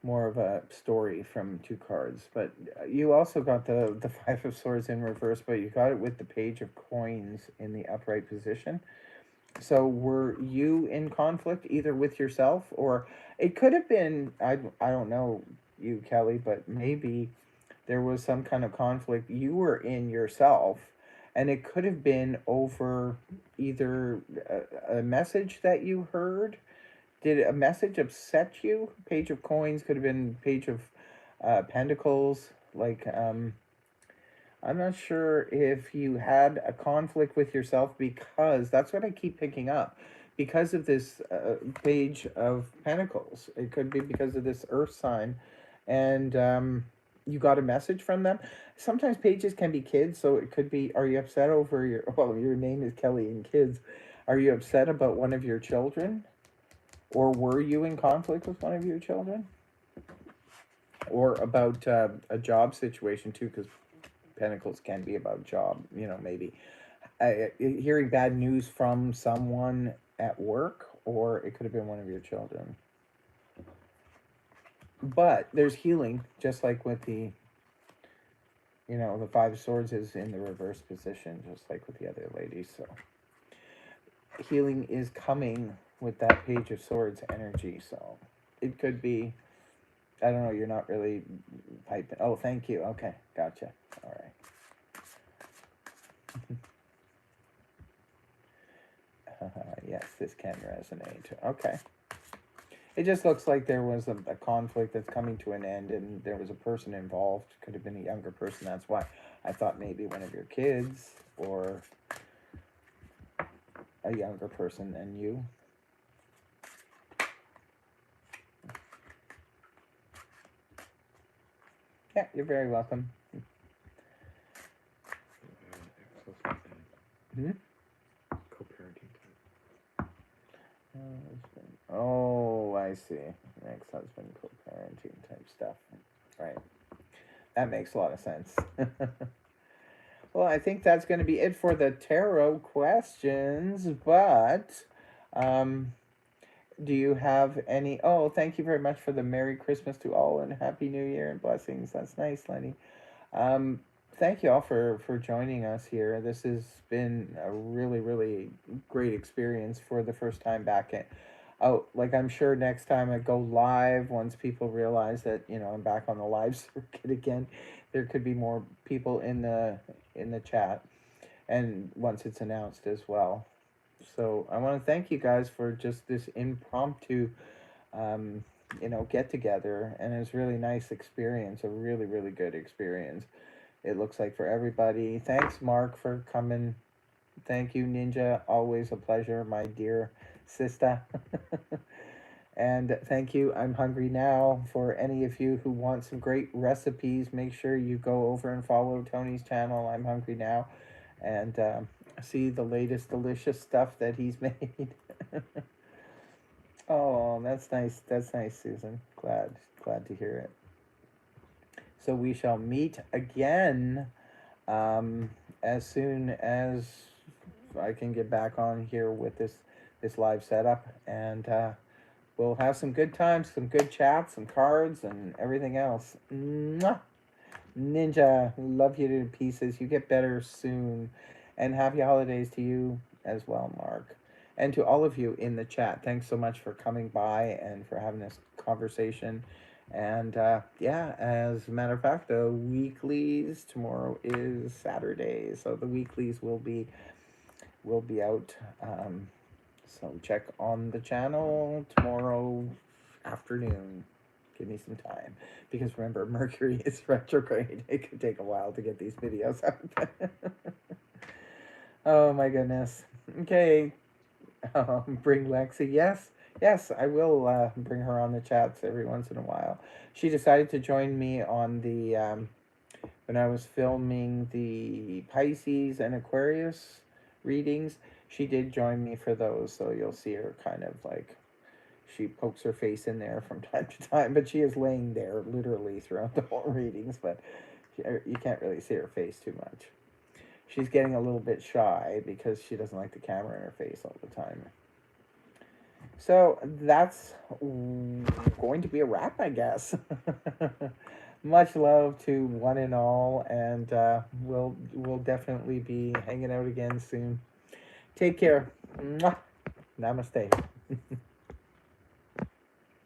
more of a story from 2 cards. But you also got the 5 of Swords in reverse, but you got it with the Page of Coins in the upright position. So were you in conflict either with yourself, or it could have been, I don't know you, Kelly, but maybe there was some kind of conflict you were in yourself, and it could have been over either a message that you heard. Did a message upset you? Page of Coins could have been Page of Pentacles. Like, I'm not sure if you had a conflict with yourself, because that's what I keep picking up. Because of this Page of Pentacles. It could be because of this Earth sign. And you got a message from them. Sometimes pages can be kids, so it could be, are you upset over your name is Kelly and kids. Are you upset about one of your children? Or were you in conflict with one of your children? Or about a job situation too, because Pentacles can be about job, maybe. Hearing bad news from someone at work, or it could have been one of your children. But there's healing, just like with the, the 5 of Swords is in the reverse position, just like with the other ladies. So healing is coming with that Page of Swords energy. So it could be, I don't know, you're not really piping. Oh, thank you. Okay, gotcha. All right. Yes, this can resonate. Okay. It just looks like there was a conflict that's coming to an end, and there was a person involved. Could have been a younger person. That's why I thought maybe one of your kids, or a younger person than you. Yeah, you're very welcome. Hmm?
Co-parenting type.
Oh, I see. Ex-husband, co-parenting type stuff. Right. That makes a lot of sense. Well, I think that's going to be it for the tarot questions, but do you have any? Oh, thank you very much for the Merry Christmas to all and Happy New Year and blessings. That's nice, Lenny. Thank you all for joining us here. This has been a really, really great experience for the first time back in. Oh, like, I'm sure next time I go live, once people realize that, I'm back on the live circuit again, there could be more people in the chat, and once it's announced as well. So I want to thank you guys for just this impromptu get together, and it was a really nice experience, a really, really good experience. It looks like for everybody. Thanks, Mark, for coming. Thank you, Ninja. Always a pleasure, my dear sister. And thank you. I'm hungry now. For any of you who want some great recipes, make sure you go over and follow Tony's channel. I'm hungry now, and see the latest delicious stuff that he's made. Oh, that's nice. That's nice, Susan. Glad to hear it. So we shall meet again as soon as I can get back on here with this live setup, and we'll have some good times, some good chats, some cards, and everything else. Mwah! Ninja, love you to pieces. You get better soon, and happy holidays to you as well, Mark. And to all of you in the chat, thanks so much for coming by and for having this conversation. And yeah, as a matter of fact, the weeklies, tomorrow is Saturday, so the weeklies will be out. So check on the channel tomorrow afternoon. Give me some time, because remember, Mercury is retrograde. It could take a while to get these videos out. Oh my goodness. Okay. Bring Lexi. Yes, yes, I will bring her on the chats every once in a while. She decided to join me on the when I was filming the Pisces and Aquarius readings. She did join me for those, so you'll see her kind of like she pokes her face in there from time to time, but she is laying there literally throughout the whole readings, but you can't really see her face too much. She's getting a little bit shy because she doesn't like the camera in her face all the time. So that's going to be a wrap, I guess. Much love to one and all, and we'll definitely be hanging out again soon. Take care. Mwah. Namaste.